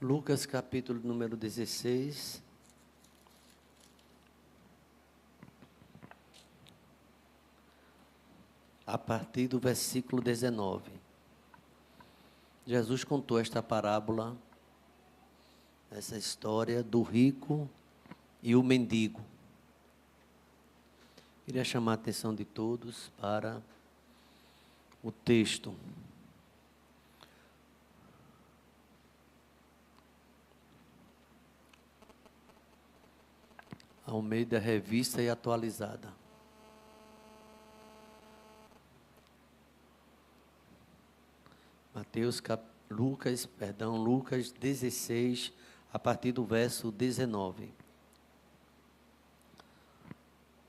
Lucas capítulo número 16. A partir do versículo 19. Jesus contou esta parábola, essa história do rico e o mendigo. Queria chamar a atenção de todos para o texto. Almeida Revista e Atualizada. Lucas 16, a partir do verso 19.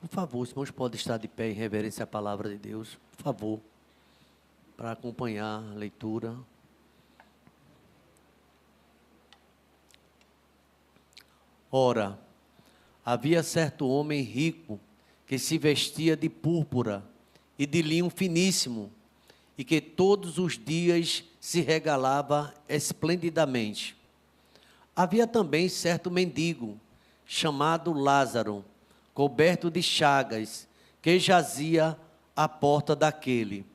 Por favor, os irmãos podem estar de pé em reverência à palavra de Deus, por favor, para acompanhar a leitura. Ora, havia certo homem rico que se vestia de púrpura e de linho finíssimo e que todos os dias se regalava esplendidamente. Havia também certo mendigo chamado Lázaro, coberto de chagas, que jazia à porta daquele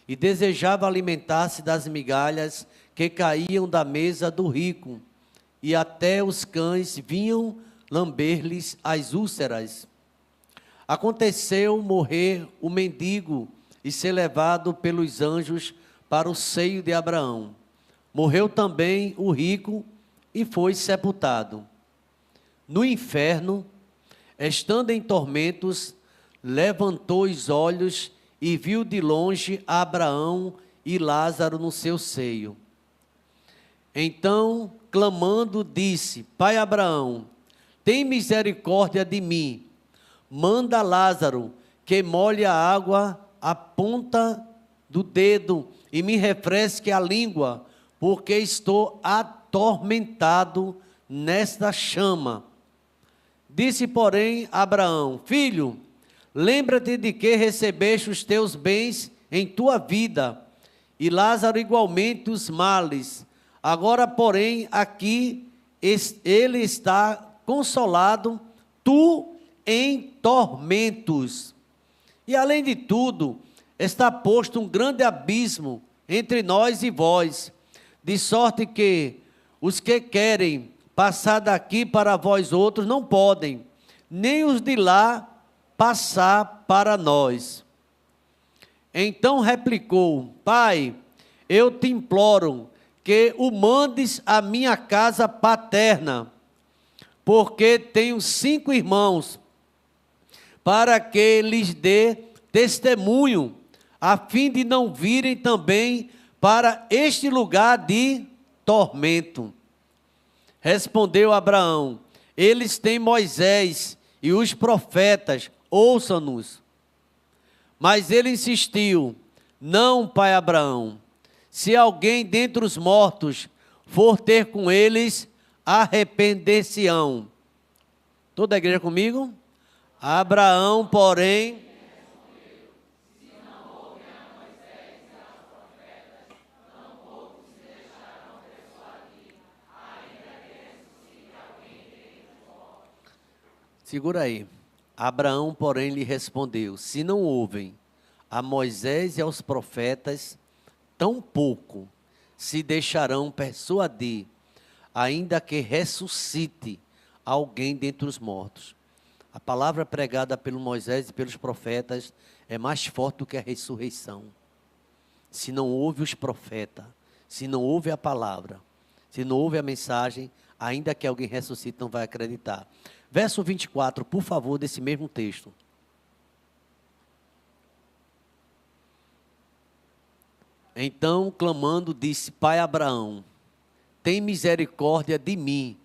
e desejava alimentar-se das migalhas que caíam da mesa do rico, e até os cães vinham lamber-lhes as úlceras. Aconteceu morrer o mendigo e ser levado pelos anjos para o seio de Abraão. Morreu também o rico e foi sepultado. No inferno, estando em tormentos, levantou os olhos e viu de longe Abraão e Lázaro no seu seio. Então, clamando, disse: Pai Abraão, tem misericórdia de mim. Manda Lázaro que molhe a água à ponta do dedo e me refresque a língua, porque estou atormentado nesta chama. Disse, porém, Abraão: Filho, lembra-te de que recebeste os teus bens em tua vida, e Lázaro igualmente os males. Agora, porém, aqui ele está consolado, tu em tormentos. E além de tudo, está posto um grande abismo entre nós e vós, de sorte que os que querem passar daqui para vós outros não podem, nem os de lá passar para nós. Então replicou: Pai, eu te imploro que o mandes à minha casa paterna, porque tenho 5 irmãos, para que lhes dê testemunho, a fim de não virem também para este lugar de tormento. Respondeu Abraão: Eles têm Moisés e os profetas, ouçam-nos. Mas ele insistiu: Não, pai Abraão, se alguém dentre os mortos for ter com eles, arrepender-se-ão. Toda a igreja comigo? Abraão, porém, segura aí. Abraão, porém, lhe respondeu: Se não ouvem a Moisés e aos profetas, tampouco se deixarão persuadir, ainda que ressuscite alguém dentre os mortos. A palavra pregada pelo Moisés e pelos profetas é mais forte do que a ressurreição. Se não ouve os profetas, se não ouve a palavra, se não ouve a mensagem, ainda que alguém ressuscite, não vai acreditar. Verso 24, por favor, desse mesmo texto. Então, clamando, disse: Pai Abraão, tem misericórdia de mim,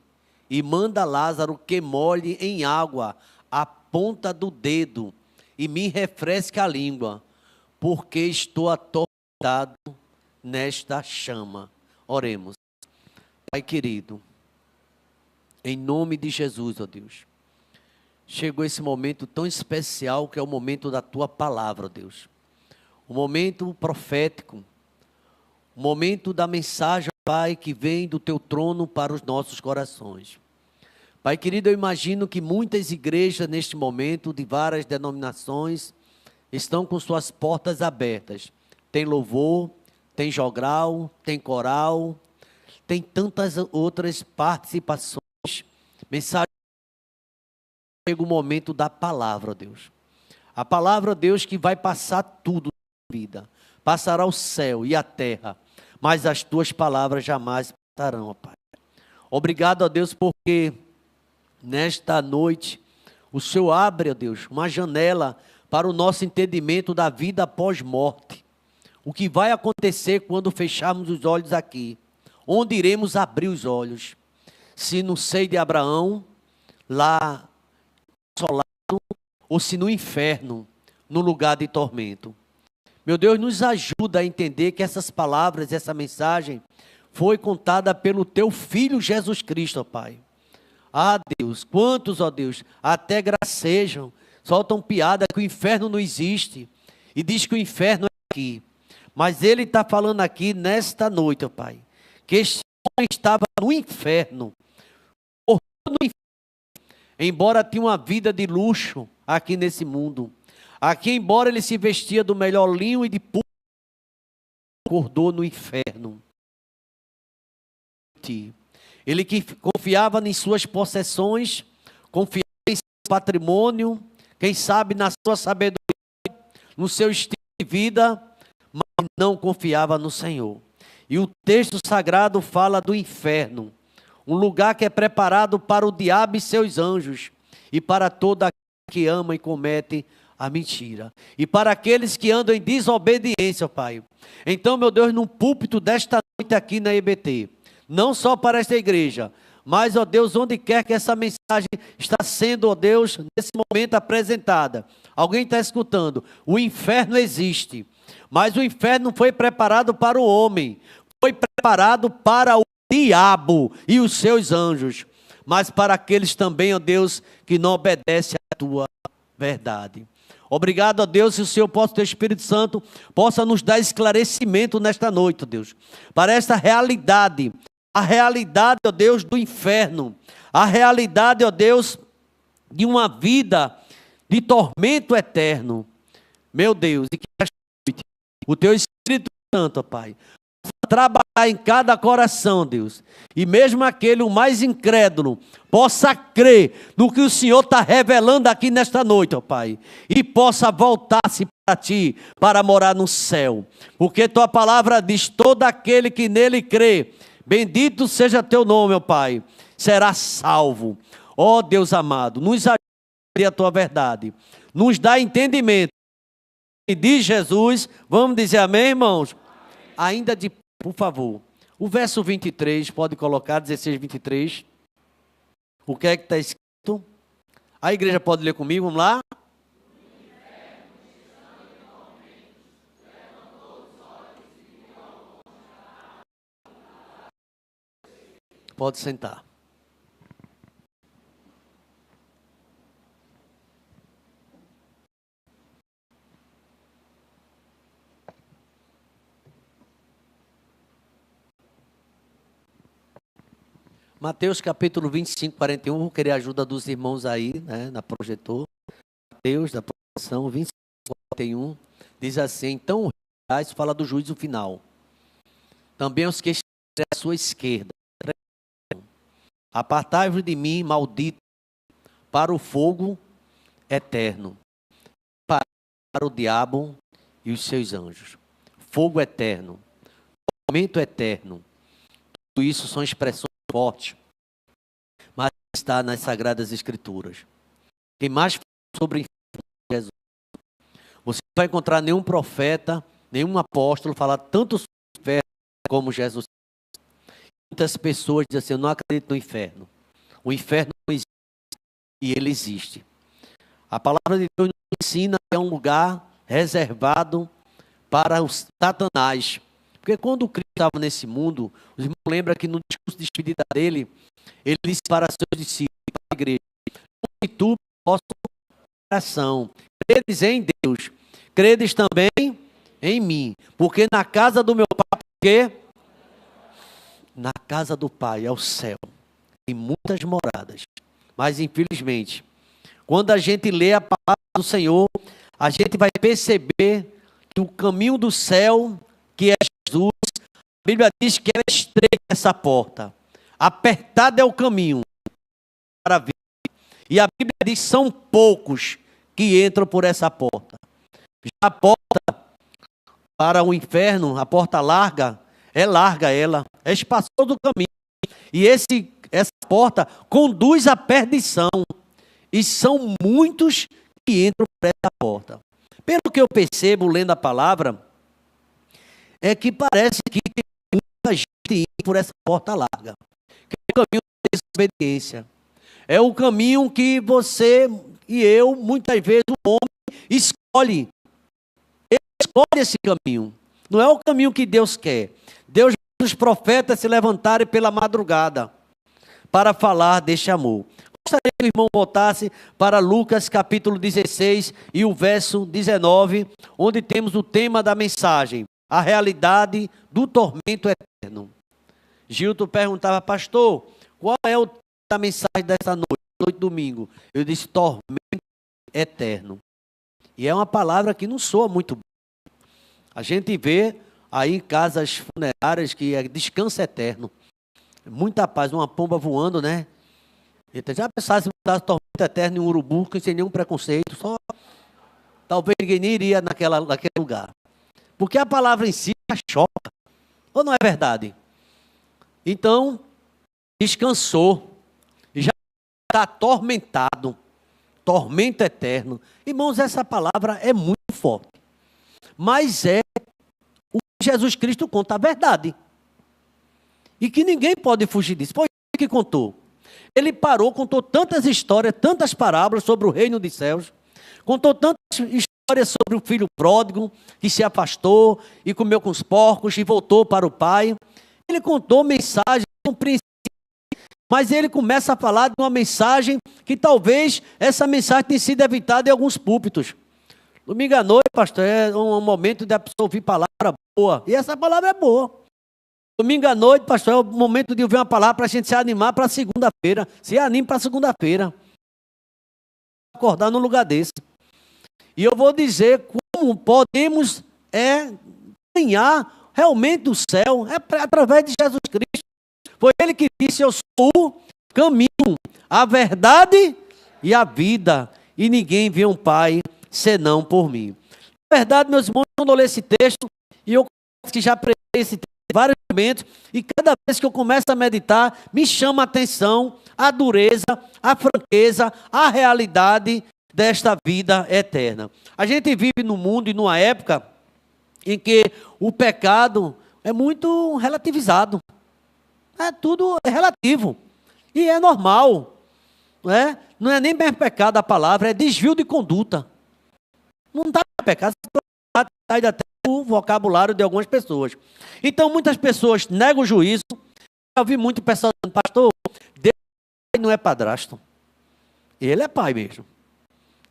e manda Lázaro que molhe em água a ponta do dedo, e me refresque a língua, porque estou atormentado nesta chama. Oremos. Pai querido, em nome de Jesus, ó Deus, chegou esse momento tão especial que é o momento da Tua palavra, ó Deus. O momento profético, o momento da mensagem Pai, que vem do teu trono para os nossos corações. Pai querido, eu imagino que muitas igrejas neste momento, de várias denominações, estão com suas portas abertas. Tem louvor, tem jogral, tem coral, tem tantas outras participações, mensagens. Chega o momento da palavra, Deus. A palavra, Deus, que vai passar tudo na vida. Passará o céu e a terra, mas as tuas palavras jamais passarão, ó Pai. Obrigado, ó Deus, porque nesta noite o Senhor abre, ó Deus, uma janela para o nosso entendimento da vida após morte. O que vai acontecer quando fecharmos os olhos aqui? Onde iremos abrir os olhos? Se no seio de Abraão, lá solado, ou se no inferno, no lugar de tormento. Meu Deus, nos ajuda a entender que essas palavras, essa mensagem, foi contada pelo teu Filho Jesus Cristo, ó Pai. Ah, Deus, quantos, ó Deus, até gracejam, soltam piada que o inferno não existe, e diz que o inferno é aqui. Mas ele está falando aqui nesta noite, ó Pai, que este homem estava no inferno, embora tinha uma vida de luxo aqui nesse mundo. Aqui, embora ele se vestia do melhor linho e de púrpura, acordou no inferno. Ele que confiava em suas possessões, confiava em seu patrimônio, quem sabe na sua sabedoria, no seu estilo de vida, mas não confiava no Senhor. E o texto sagrado fala do inferno, um lugar que é preparado para o diabo e seus anjos, e para todo aquele que ama e comete a mentira, e para aqueles que andam em desobediência, Pai. Então, meu Deus, no púlpito desta noite aqui na EBT, não só para esta igreja, mas, ó Deus, onde quer que essa mensagem está sendo, ó Deus, nesse momento apresentada, alguém está escutando, o inferno existe, mas o inferno não foi preparado para o homem, foi preparado para o diabo e os seus anjos, mas para aqueles também, ó Deus, que não obedecem à tua verdade. Obrigado, ó Deus, se o Senhor, teu Espírito Santo, possa nos dar esclarecimento nesta noite, ó Deus, para esta realidade, a realidade, ó Deus, do inferno, a realidade, ó Deus, de uma vida de tormento eterno. Meu Deus, e que esta noite o teu Espírito Santo, ó Pai, trabalhar em cada coração, Deus, e mesmo aquele o mais incrédulo possa crer no que o Senhor está revelando aqui nesta noite, ó Pai, e possa voltar-se para Ti, para morar no céu, porque Tua palavra diz, todo aquele que nele crê, bendito seja Teu nome, ó Pai, será salvo. Ó Deus amado, nos ajude a Tua verdade, nos dá entendimento, e diz Jesus, vamos dizer amém, irmãos? Ainda de, por favor, o verso 23, pode colocar, 16, 23. O que é que está escrito? A igreja pode ler comigo, vamos lá? Pode sentar. Mateus capítulo 25, 41, vou querer a ajuda dos irmãos aí, né, na projetor. Mateus, da projeção, 25, 41, diz assim, então, isso fala do juízo final. Também os que estiverem à sua esquerda, apartai-vos de mim, maldito, para o fogo eterno, para o diabo e os seus anjos. Fogo eterno, tormento eterno, tudo isso são expressões forte, mas está nas Sagradas Escrituras. Quem mais fala sobre o inferno é Jesus. Você não vai encontrar nenhum profeta, nenhum apóstolo falar tanto sobre o inferno como Jesus. Muitas pessoas dizem assim, eu não acredito no inferno. O inferno não existe e ele existe. A palavra de Deus nos ensina que é um lugar reservado para o Satanás. Porque quando Cristo estava nesse mundo, os irmãos lembram que no discurso de despedida dele, ele disse para seus discípulos, para a igreja, e tu, vosso coração, credes em Deus, credes também em mim, porque na casa do meu pai, porque Na casa do Pai é o céu. Tem muitas moradas. Mas, infelizmente, quando a gente lê a palavra do Senhor, a gente vai perceber que o caminho do céu, que é Jesus, a Bíblia diz que é estreita essa porta. Apertado é o caminho para ver. E a Bíblia diz que são poucos que entram por essa porta. Já a porta para o inferno, a porta larga ela, é espaçoso o caminho. E essa porta conduz à perdição. E são muitos que entram por essa porta. Pelo que eu percebo lendo a palavra, é que parece que tem muita gente indo por essa porta larga. Que é o caminho da desobediência. É o caminho que você e eu, muitas vezes, o homem escolhe. Ele escolhe esse caminho. Não é o caminho que Deus quer. Deus faz os profetas se levantarem pela madrugada para falar deste amor. Gostaria que o irmão voltasse para Lucas capítulo 16 e o verso 19, onde temos o tema da mensagem, a realidade do tormento eterno. Gilton perguntava, pastor, qual é o tema da mensagem desta noite domingo? Eu disse, tormento eterno. E é uma palavra que não soa muito bem. A gente vê aí em casas funerárias que é descanso eterno. Muita paz, uma pomba voando, né? Então, já pensasse se botasse tormento eterno em um urubu, sem nenhum preconceito, só talvez ninguém nem iria naquele lugar. Porque a palavra em si já choca. Ou não é verdade? Então, descansou. Já está atormentado. Tormento eterno. Irmãos, essa palavra é muito forte. Mas é o que Jesus Cristo conta a verdade. E que ninguém pode fugir disso. Foi ele que contou. Ele parou, contou tantas histórias, tantas parábolas sobre o reino dos céus. Contou tantas histórias sobre o filho pródigo que se afastou e comeu com os porcos e voltou para o pai. Ele contou mensagens, mas ele começa a falar de uma mensagem que talvez essa mensagem tenha sido evitada em alguns púlpitos. Domingo à noite, pastor, é um momento de a pessoa ouvir palavra boa. E essa palavra é boa. Domingo à noite, pastor, é o momento de ouvir uma palavra para a gente se animar para segunda-feira. Se anime para segunda-feira. Acordar num lugar desse. E eu vou dizer como podemos ganhar realmente o céu. É através de Jesus Cristo. Foi ele que disse, eu sou o caminho, a verdade e a vida. E ninguém vê um Pai senão por mim. Na verdade, meus irmãos, quando eu leio esse texto, e eu que já preguei esse texto em vários momentos, e cada vez que eu começo a meditar, me chama a atenção a dureza, a franqueza, a realidade desta vida eterna. A gente vive num mundo e numa época em que o pecado é muito relativizado. Tudo é relativo. E é normal. Não é nem bem pecado a palavra, é desvio de conduta. Não está pecado, está até o vocabulário de algumas pessoas. Então, muitas pessoas negam o juízo. Eu ouvi muito pessoal dizendo, pastor, Deus não é padrasto. Ele é pai mesmo.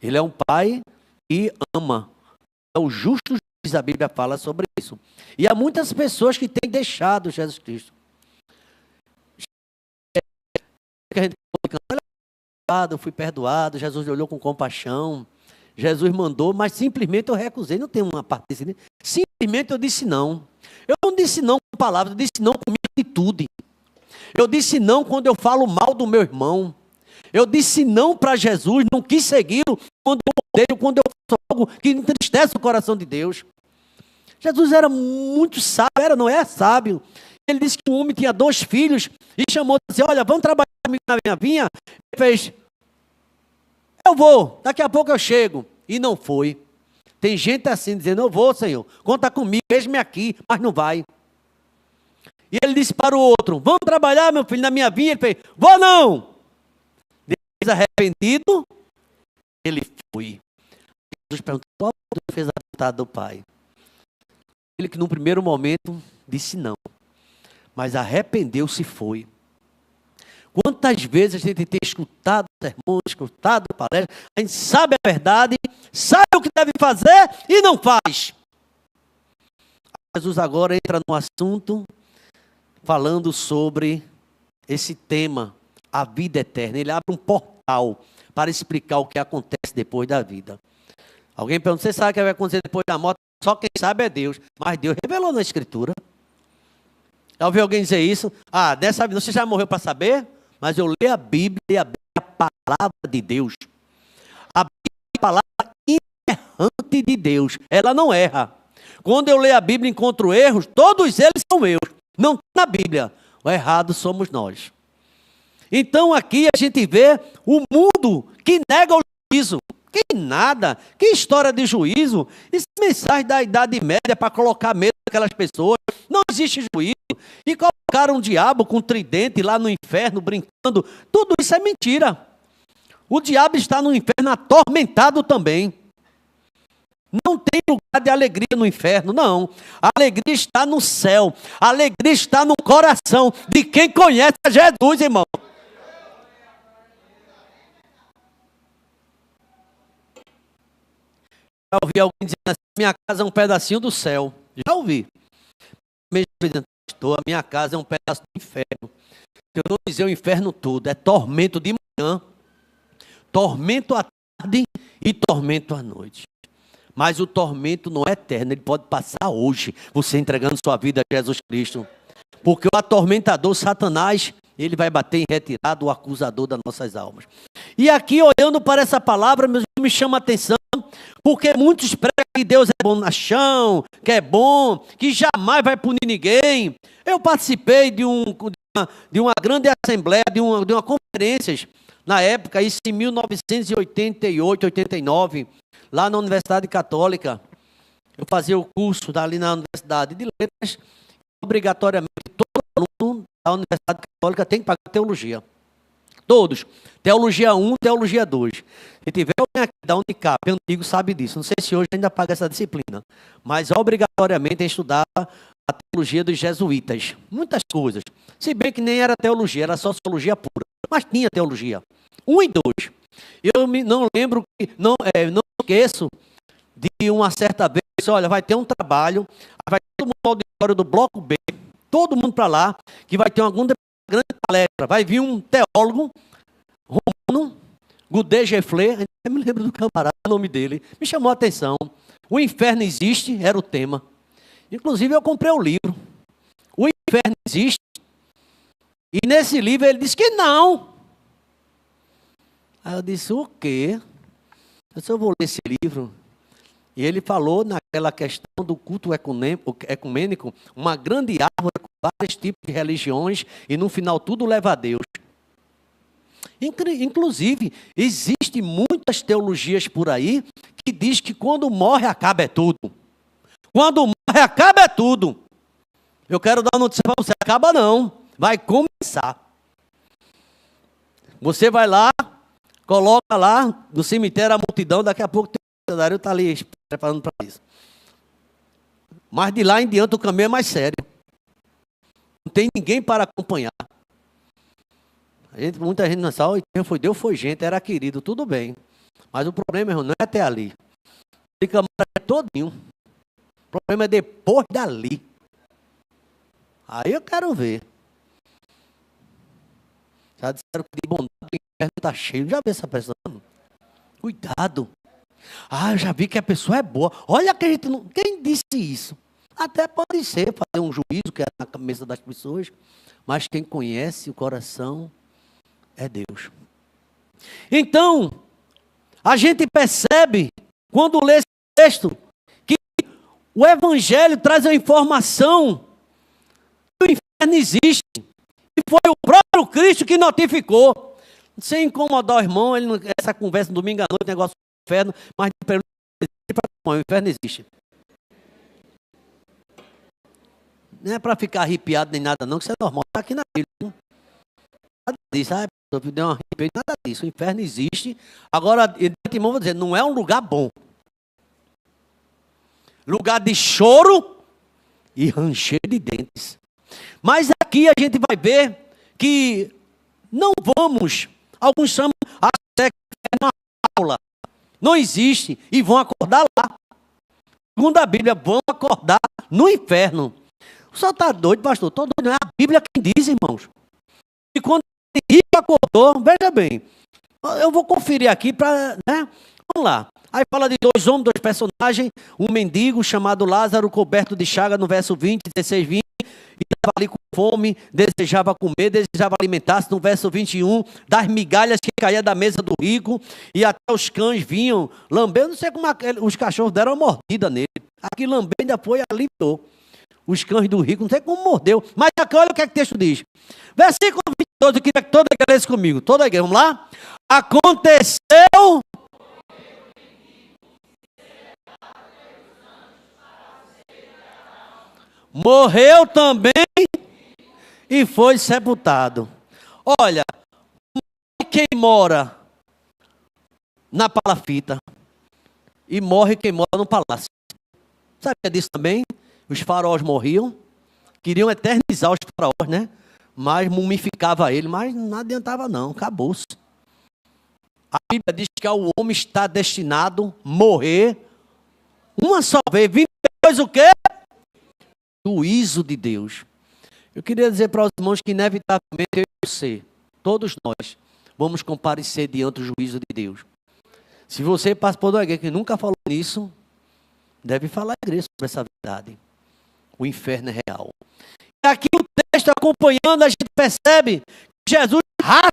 Ele é um pai que ama. É o justo juiz, a Bíblia fala sobre isso. E há muitas pessoas que têm deixado Jesus Cristo. Que a gente eu fui perdoado, Jesus olhou com compaixão. Jesus mandou, mas simplesmente eu recusei. Não tem uma parte desse. Simplesmente eu disse não. Eu não disse não com palavras, eu disse não com minha atitude. Eu disse não quando eu falo mal do meu irmão. Eu disse não para Jesus, não quis segui-lo quando eu faço algo que entristece o coração de Deus. Jesus era muito sábio, não é sábio. Ele disse que um homem tinha 2 filhos e chamou e disse, olha, vamos trabalhar comigo na minha vinha. Ele fez, eu vou, daqui a pouco eu chego. E não foi. Tem gente assim, dizendo, eu vou, Senhor, conta comigo, veja-me aqui, mas não vai. E ele disse para o outro, vamos trabalhar, meu filho, na minha vinha. Ele fez, vou não. Depois, arrependido, ele foi. Jesus perguntou, qual fez a vontade do Pai? Ele que no primeiro momento disse não, mas arrependeu-se e foi. Quantas vezes a gente tem escutado sermões, escutado palestras, a gente sabe a verdade, sabe o que deve fazer e não faz. Jesus agora entra no assunto falando sobre esse tema, a vida eterna. Ele abre um portal para explicar o que acontece depois da vida. Alguém pergunta, você sabe o que vai acontecer depois da morte? Só quem sabe é Deus. Mas Deus revelou na Escritura. Já ouviu alguém dizer isso? Ah, dessa vida você já morreu para saber? Mas eu leio a Bíblia e a Bíblia é a palavra de Deus. A Bíblia é a palavra inerrante de Deus. Ela não erra. Quando eu leio a Bíblia e encontro erros, todos eles são meus. Não está na Bíblia. O errado somos nós. Então aqui a gente vê o mundo que nega o juízo. Que nada, que história de juízo. Isso é mensagem da Idade Média para colocar medo naquelas pessoas. Não existe juízo. E colocaram um diabo com tridente lá no inferno brincando. Tudo isso é mentira. O diabo está no inferno atormentado também. Não tem lugar de alegria no inferno, não. A alegria está no céu. A alegria está no coração de quem conhece a Jesus, irmão. Já ouvi alguém dizendo assim, minha casa é um pedacinho do céu. Já ouvi. Mesmo dizendo, pastor, a minha casa é um pedaço do inferno. Eu não dizer o inferno todo, é tormento de manhã, tormento à tarde e tormento à noite. Mas o tormento não é eterno, ele pode passar hoje, você entregando sua vida a Jesus Cristo. Porque o atormentador, Satanás, ele vai bater em retirada o acusador das nossas almas. E aqui, olhando para essa palavra, me chama a atenção, porque muitos pregam que Deus é bonachão, que é bom, que jamais vai punir ninguém. Eu participei de uma grande assembleia, de uma conferência, na época, isso em 1988, 89, lá na Universidade Católica. Eu fazia o curso ali na Universidade de Letras, obrigatoriamente todo aluno da Universidade Católica tem que pagar teologia. Todos. Teologia 1, teologia 2. Se tiver alguém aqui da Unicap, antigo, sabe disso. Não sei se hoje ainda paga essa disciplina. Mas obrigatoriamente é estudar a teologia dos jesuítas. Muitas coisas. Se bem que nem era teologia, era sociologia pura. Mas tinha teologia. 1 e 2. Eu não lembro, não esqueço de uma certa vez, olha, vai ter um trabalho, vai todo mundo no auditório do Bloco B, todo mundo para lá, que vai ter uma grande palestra. Vai vir um teólogo romano, Godet Gefler, eu me lembro do camarada, o nome dele, me chamou a atenção. O inferno existe, era o tema. Inclusive eu comprei o livro. O inferno existe. E nesse livro ele disse que não. Aí eu disse, o quê? Eu disse, eu vou ler esse livro. E ele falou naquela questão do culto ecumênico, uma grande árvore com vários tipos de religiões, e no final tudo leva a Deus. Inclusive, existem muitas teologias por aí que diz que quando morre acaba é tudo. Quando morre acaba é tudo. Eu quero dar uma notícia para você, acaba não, vai começar. Você vai lá, coloca lá no cemitério a multidão, daqui a pouco o cenário está ali preparando para isso. Mas de lá em diante o caminho é mais sério. Não tem ninguém para acompanhar. Muita gente não sabe, foi Deus, foi gente, era querido, tudo bem. Mas o problema, irmão, não é até ali. O caminho é todinho. O problema é depois dali. Aí eu quero ver. Já disseram que de bondade o inferno está cheio. Já vi essa pessoa? Cuidado. Ah, eu já vi que a pessoa é boa. Olha que a gente não... Quem disse isso? Até pode ser fazer um juízo que é na cabeça das pessoas. Mas quem conhece o coração é Deus. Então, a gente percebe, quando lê esse texto, que o Evangelho traz a informação que o inferno existe. E foi o próprio Cristo que notificou. Sem incomodar o irmão, essa conversa no domingo à noite, negócio do inferno, mas o inferno existe. Não é para ficar arrepiado nem nada não, que isso é normal. Está aqui na Bíblia. Nada disso, deu uma arrepio, nada disso. O inferno existe. Agora, irmão, vou dizer, não é um lugar bom. Lugar de choro e ranger de dentes. Mas aqui a gente vai ver que não vamos, alguns chamam a uma aula, não existe, e vão acordar lá. Segundo a Bíblia, vão acordar no inferno. O senhor está doido, pastor? Estou doido, não é a Bíblia quem diz, irmãos. E quando ele acordou, veja bem, eu vou conferir aqui para, né? Vamos lá. Aí fala de dois homens, dois personagens, um mendigo chamado Lázaro, coberto de chaga, no verso 20, 16, 20, e estava ali com fome, desejava comer, desejava alimentar-se, no verso 21, das migalhas que caía da mesa do rico, e até os cães vinham lambendo, não sei como os cachorros deram uma mordida nele, aqui lambendo ainda foi alimentou. Os cães do rico, não sei como mordeu, mas aqui olha o que é que o texto diz. Versículo 22, eu queria que toda a igreja lesse comigo, toda a igreja, vamos lá? Aconteceu... Morreu também e foi sepultado. Olha, quem mora na palafita e morre quem mora no palácio. Sabia disso também? Os faraós morriam, queriam eternizar os faraós, né? Mas mumificava ele, mas não adiantava não, acabou-se. A Bíblia diz que o homem está destinado a morrer uma só vez. Depois o quê? Juízo de Deus. Eu queria dizer para os irmãos que inevitavelmente eu e você, todos nós, vamos comparecer diante do juízo de Deus. Se você passa por alguém que nunca falou nisso, deve falar à igreja sobre essa verdade. O inferno é real. E aqui o texto acompanhando, a gente percebe que Jesus rasga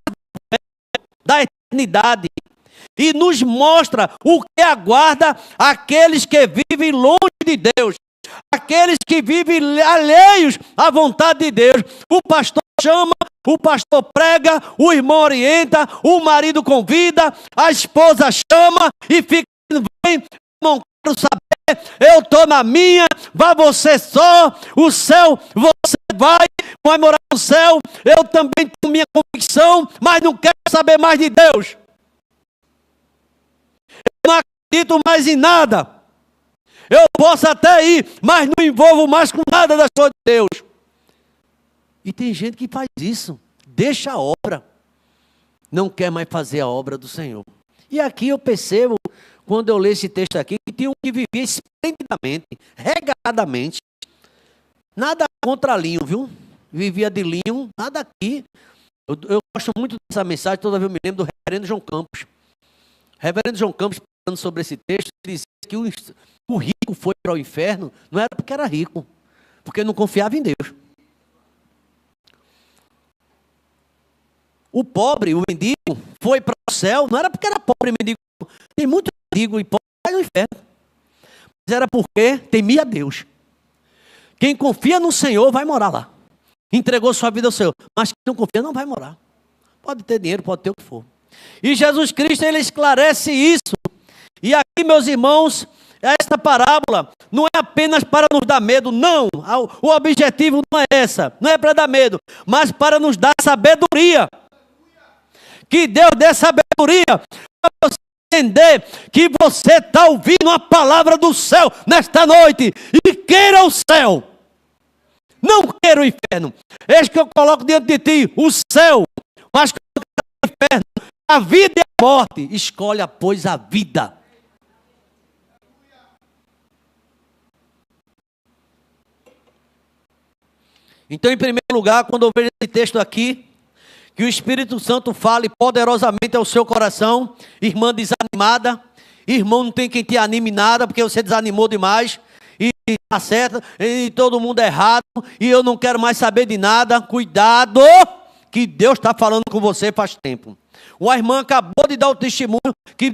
da eternidade e nos mostra o que aguarda aqueles que vivem longe de Deus. Aqueles que vivem alheios à vontade de Deus. O pastor chama, o pastor prega, o irmão orienta, o marido convida, a esposa chama e fica, vem, não quero saber, eu estou na minha, vai você só, o céu, você vai morar no céu, eu também tenho minha convicção, mas não quero saber mais de Deus. Eu não acredito mais em nada. Eu posso até ir, mas não envolvo mais com nada das coisas de Deus. E tem gente que faz isso, deixa a obra, não quer mais fazer a obra do Senhor. E aqui eu percebo, quando eu leio esse texto aqui, que tinha um que vivia esplendidamente, regadamente, nada contra linho, viu? Vivia de linho, nada aqui. Eu gosto muito dessa mensagem, toda vez eu me lembro do reverendo João Campos. Reverendo João Campos, falando sobre esse texto, ele dizia que o rico foi para o inferno, não era porque era rico, porque não confiava em Deus. O pobre, o mendigo, foi para o céu, não era porque era pobre e mendigo. Tem muito mendigo e pobre no inferno. Mas era porque temia a Deus. Quem confia no Senhor vai morar lá. Entregou sua vida ao Senhor. Mas quem não confia não vai morar. Pode ter dinheiro, pode ter o que for. E Jesus Cristo, ele esclarece isso. E aqui, meus irmãos, esta parábola não é apenas para nos dar medo, não. O objetivo não é essa, não é para dar medo, mas para nos dar sabedoria. Que Deus dê sabedoria para você entender que você está ouvindo a palavra do céu nesta noite e queira o céu, não queira o inferno. Eis que eu coloco diante de ti o céu, mas o inferno, a vida e a morte. Escolha, pois, a vida. Então, em primeiro lugar, quando eu vejo esse texto aqui, que o Espírito Santo fale poderosamente ao seu coração, irmã desanimada, irmão não tem quem te anime nada, porque você desanimou demais, e está certo, e todo mundo é errado, e eu não quero mais saber de nada. Cuidado, que Deus está falando com você faz tempo. Uma irmã acabou de dar o testemunho, que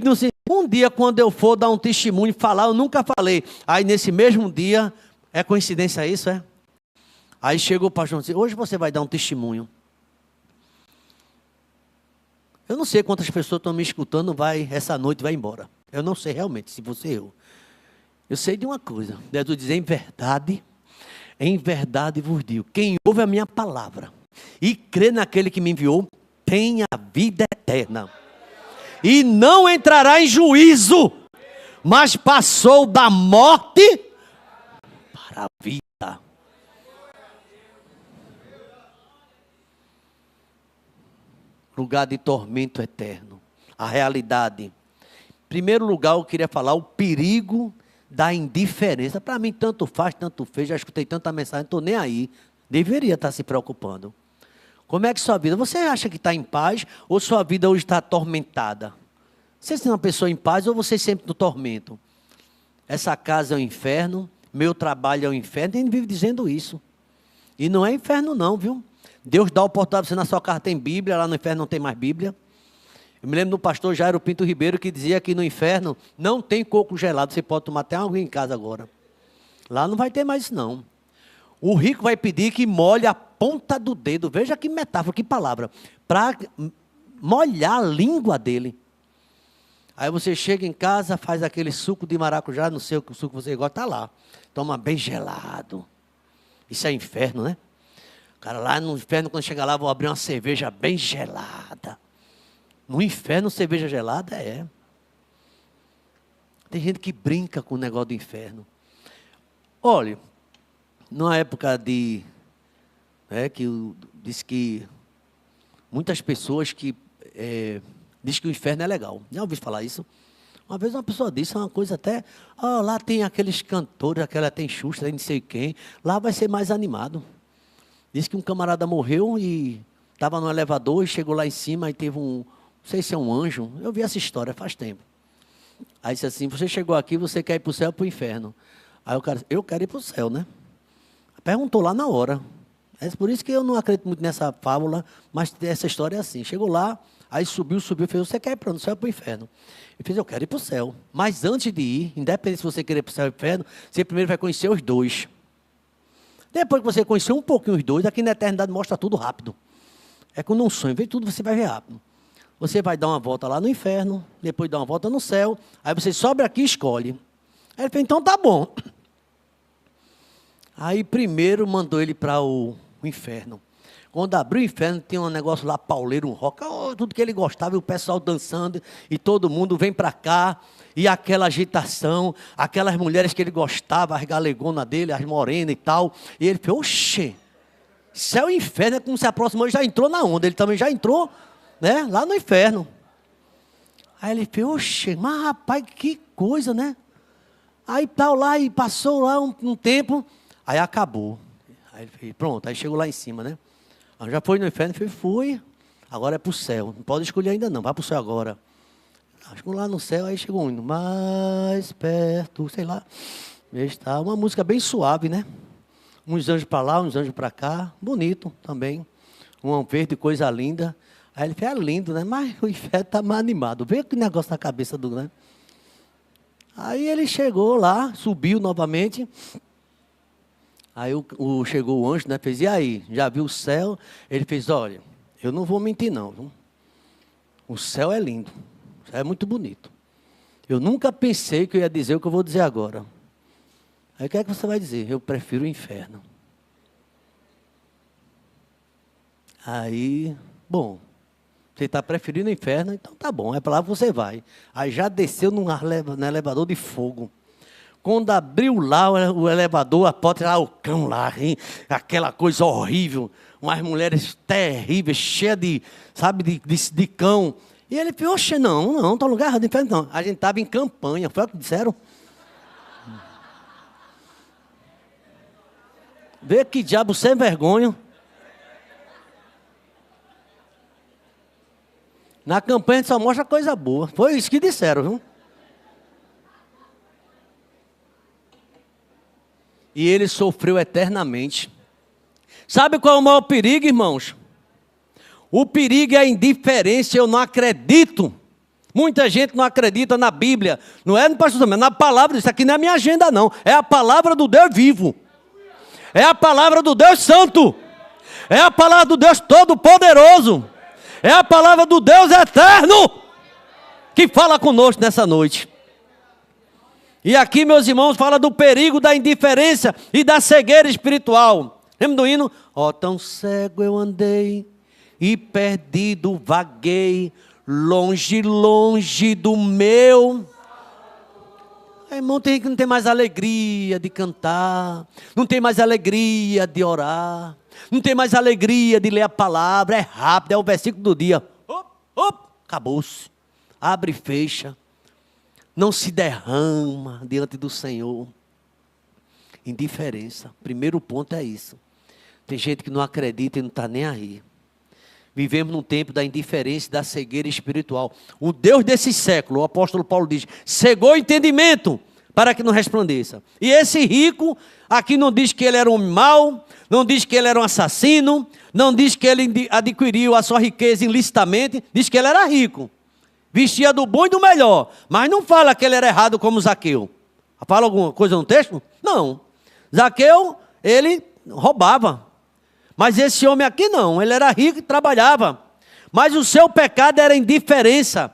um dia quando eu for dar um testemunho, falar, eu nunca falei. Aí nesse mesmo dia, é coincidência isso, é? Aí chegou o pastor e disse, hoje você vai dar um testemunho. Eu não sei quantas pessoas estão me escutando, essa noite vai embora. Eu não sei realmente, se você eu. Eu sei de uma coisa, Jesus diz, em verdade vos digo, quem ouve a minha palavra e crê naquele que me enviou, tem a vida eterna. E não entrará em juízo, mas passou da morte para a vida. Lugar de tormento eterno. A realidade. Em primeiro lugar, eu queria falar o perigo da indiferença. Para mim, tanto faz, tanto fez, já escutei tanta mensagem, não estou nem aí. Deveria estar se preocupando. Como é que sua vida? Você acha que está em paz ou sua vida hoje está atormentada? Você é uma pessoa em paz ou você sempre no tormento? Essa casa é um inferno, meu trabalho é um inferno, ele vive dizendo isso. E não é inferno não, viu? Deus dá a oportunidade, você na sua casa tem Bíblia, lá no inferno não tem mais Bíblia. Eu me lembro do pastor Jairo Pinto Ribeiro que dizia que no inferno não tem coco gelado, você pode tomar até algo em casa agora. Lá não vai ter mais isso não. O rico vai pedir que molhe a ponta do dedo, veja que metáfora, que palavra, para molhar a língua dele. Aí você chega em casa, faz aquele suco de maracujá, não sei o suco que você gosta, está lá. Toma bem gelado. Isso é inferno, né? O cara lá no inferno, quando chega lá, vou abrir uma cerveja bem gelada. No inferno, cerveja gelada é. Tem gente que brinca com o negócio do inferno. Olha, numa época de... diz que muitas pessoas que... diz que o inferno é legal. Já ouvi falar isso? Uma vez uma pessoa disse uma coisa até... lá tem aqueles cantores, aquela tem Xuxa, tem não sei quem. Lá vai ser mais animado. Diz que um camarada morreu e estava no elevador e chegou lá em cima e teve um... Não sei se é um anjo. Eu vi essa história faz tempo. Aí disse assim, você chegou aqui, você quer ir para o céu ou para o inferno? Aí o cara, eu quero ir para o céu, né? Perguntou lá na hora. É por isso que eu não acredito muito nessa fábula, mas essa história é assim. Chegou lá, aí subiu, fez, você quer ir para o céu ou para o inferno? Ele fez, eu quero ir para o céu. Mas antes de ir, independente se você querer ir para o céu ou para o inferno, você primeiro vai conhecer os dois. Depois que você conhecer um pouquinho os dois, aqui na eternidade mostra tudo rápido. É quando um sonho vê tudo, você vai ver rápido. Você vai dar uma volta lá no inferno, depois dá uma volta no céu, aí você sobe aqui e escolhe. Aí ele fez, então tá bom. Aí primeiro mandou ele para o inferno. Quando abriu o inferno, tinha um negócio lá, pauleiro, um rock, tudo que ele gostava, e o pessoal dançando, e todo mundo vem para cá, e aquela agitação, aquelas mulheres que ele gostava, as galegonas dele, as morenas e tal. E ele falou, oxê, céu e inferno é como se aproximou, ele já entrou na onda, ele também já entrou, né, lá no inferno. Aí ele falou, oxê, mas rapaz, que coisa, né? Aí tal lá, e passou lá um tempo, aí acabou. Aí ele fez, pronto, aí chegou lá em cima, né? Aí já foi no inferno, fui, agora é para o céu. Não pode escolher ainda não, vai para o céu agora. Chegou lá no céu, aí chegou um hino, mais perto, sei lá. Está uma música bem suave, né? Uns anjos para lá, uns anjos para cá, bonito também. Um verde, coisa linda. Aí ele fez, é lindo, né? Mas o inferno está mais animado. Vê que negócio na cabeça do, né? Aí ele chegou lá, subiu novamente. Aí chegou o anjo, né? Fez, e aí? Já viu o céu? Ele fez, olha, eu não vou mentir não. Viu? O céu é lindo. O céu é muito bonito. Eu nunca pensei que eu ia dizer o que eu vou dizer agora. Aí o que é que você vai dizer? Eu prefiro o inferno. Aí, bom, você está preferindo o inferno, então tá bom, é para lá que você vai. Aí já desceu no elevador de fogo. Quando abriu lá o elevador, a porta lá, o cão lá, hein? Aquela coisa horrível, umas mulheres terríveis, cheias de, sabe, de cão. E ele falou, oxe, não, tá no lugar errado, inferno não. A gente estava em campanha, foi o que disseram. Vê que diabo sem vergonha. Na campanha a gente só mostra coisa boa. Foi isso que disseram, viu? E ele sofreu eternamente. Sabe qual é o maior perigo, irmãos? O perigo é a indiferença, eu não acredito. Muita gente não acredita na Bíblia. Não é no pastor, mas na palavra. Isso aqui não é minha agenda, não. É a palavra do Deus vivo. É a palavra do Deus santo. É a palavra do Deus todo-poderoso. É a palavra do Deus eterno que fala conosco nessa noite. E aqui, meus irmãos, fala do perigo da indiferença e da cegueira espiritual. Lembra do hino? Ó, tão cego eu andei e perdido vaguei, longe, longe do meu. Irmão, tem que não tem mais alegria de cantar, não tem mais alegria de orar, não tem mais alegria de ler a palavra, é rápido, é o versículo do dia. Acabou-se. Abre e fecha. não se derrama diante do Senhor. Indiferença. Primeiro ponto é isso. Tem gente que não acredita e não está nem aí. Vivemos num tempo da indiferença e da cegueira espiritual. O Deus desse século, o apóstolo Paulo diz, cegou o entendimento para que não resplandeça. E esse rico, aqui não diz que ele era um mau, não diz que ele era um assassino, não diz que ele adquiriu a sua riqueza ilicitamente, diz que ele era rico. Vestia do bom e do melhor, mas não fala que ele era errado como Zaqueu. Fala alguma coisa no texto? Não. Zaqueu, ele roubava. Mas esse homem aqui não, ele era rico e trabalhava. Mas o seu pecado era indiferença.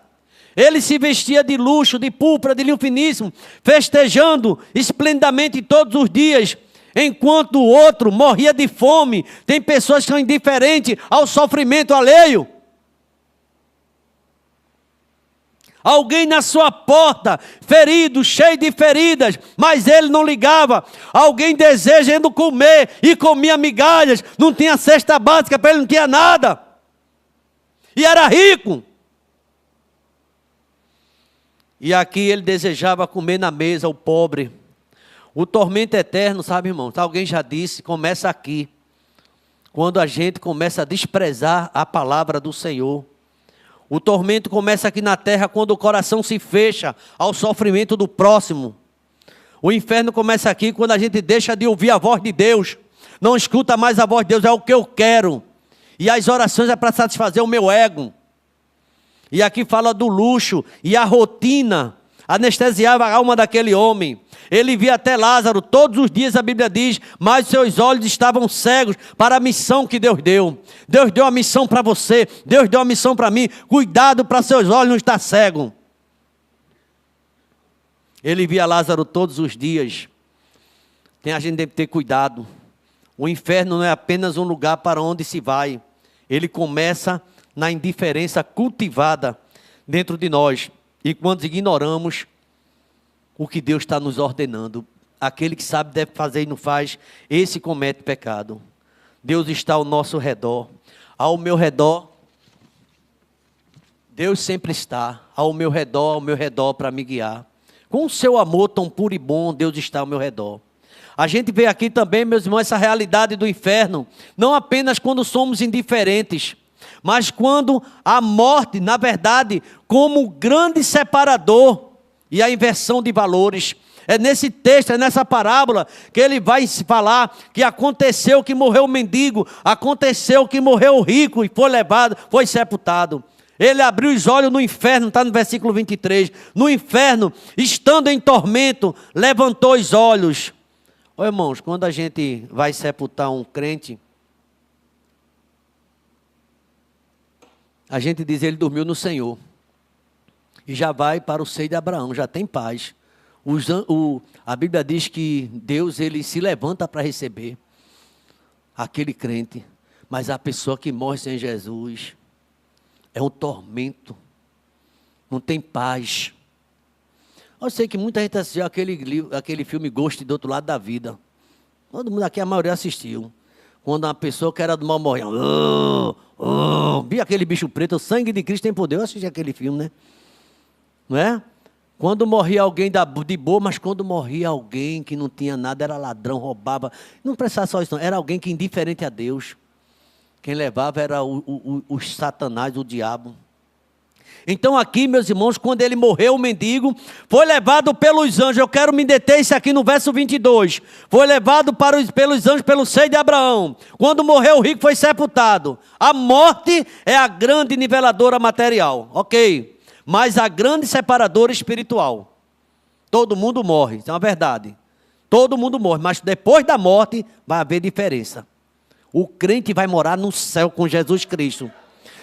Ele se vestia de luxo, de púrpura, de linho finíssimo, festejando esplendidamente todos os dias, enquanto o outro morria de fome. Tem pessoas que são indiferentes ao sofrimento alheio. Alguém na sua porta, ferido, cheio de feridas, mas ele não ligava. Alguém desejando comer e comia migalhas, não tinha cesta básica, para ele não tinha nada. E era rico. E aqui ele desejava comer na mesa, o pobre. O tormento eterno, sabe, irmãos? Alguém já disse, começa aqui. Quando a gente começa a desprezar a palavra do Senhor. O tormento começa aqui na terra quando o coração se fecha ao sofrimento do próximo. O inferno começa aqui quando a gente deixa de ouvir a voz de Deus. Não escuta mais a voz de Deus, é o que eu quero. E as orações é para satisfazer o meu ego. E aqui fala do luxo e a rotina anestesiava a alma daquele homem. Ele via até Lázaro, todos os dias a Bíblia diz, mas seus olhos estavam cegos para a missão que Deus deu. Deus deu a missão para você, Deus deu a missão para mim. Cuidado para seus olhos não estar cego. Ele via Lázaro todos os dias. A gente deve ter cuidado. O inferno não é apenas um lugar para onde se vai. Ele começa na indiferença cultivada dentro de nós. E quando ignoramos o que Deus está nos ordenando, aquele que sabe deve fazer e não faz, esse comete pecado. Deus está ao nosso redor, ao meu redor. Deus sempre está ao meu redor para me guiar. Com o seu amor tão puro e bom, Deus está ao meu redor. A gente vê aqui também, meus irmãos, essa realidade do inferno, não apenas quando somos indiferentes, mas quando a morte, na verdade, como grande separador e a inversão de valores. É nesse texto, é nessa parábola que ele vai falar que aconteceu que morreu o mendigo, aconteceu que morreu o rico e foi levado, foi sepultado. Ele abriu os olhos no inferno, está no versículo 23. No inferno, estando em tormento, levantou os olhos. Ô irmãos, quando a gente vai sepultar um crente, a gente diz ele dormiu no Senhor. E já vai para o seio de Abraão, já tem paz. A Bíblia diz que Deus ele se levanta para receber aquele crente. Mas a pessoa que morre sem Jesus é um tormento. Não tem paz. Eu sei que muita gente assistiu aquele filme Ghost do Outro Lado da Vida. Todo mundo aqui, a maioria assistiu. Quando uma pessoa que era do mal morria. Vi aquele bicho preto, o sangue de Cristo tem poder. Eu assisti aquele filme, né? Não é? Quando morria alguém de boa, mas quando morria alguém que não tinha nada, era ladrão, roubava. Não precisava só isso, não. Era alguém que indiferente a Deus. Quem levava era o Satanás, o diabo. Então aqui, meus irmãos, quando ele morreu, o mendigo foi levado pelos anjos. Eu quero me deter isso aqui no verso 22. Foi levado pelos anjos pelo seio de Abraão. Quando morreu o rico, foi sepultado. A morte é a grande niveladora material. Ok. Mas a grande separadora espiritual. Todo mundo morre, isso é uma verdade. Todo mundo morre, mas depois da morte vai haver diferença. O crente vai morar no céu com Jesus Cristo.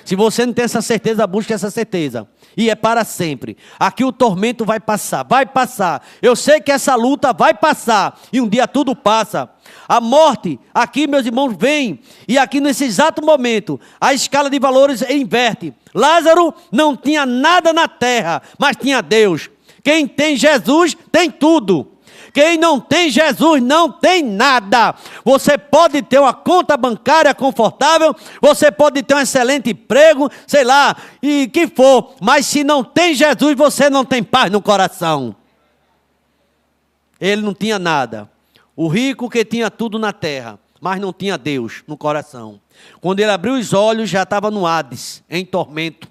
Se você não tem essa certeza, busque essa certeza. E é para sempre. Aqui o tormento vai passar, vai passar. Eu sei que essa luta vai passar. E um dia tudo passa. A morte, aqui meus irmãos, vem. E aqui nesse exato momento, a escala de valores inverte. Lázaro não tinha nada na terra, mas tinha Deus. Quem tem Jesus, tem tudo. Quem não tem Jesus não tem nada. Você pode ter uma conta bancária confortável, você pode ter um excelente emprego, sei lá, e que for, mas se não tem Jesus, você não tem paz no coração. Ele não tinha nada. O rico que tinha tudo na terra, mas não tinha Deus no coração. Quando ele abriu os olhos, já estava no Hades, em tormento.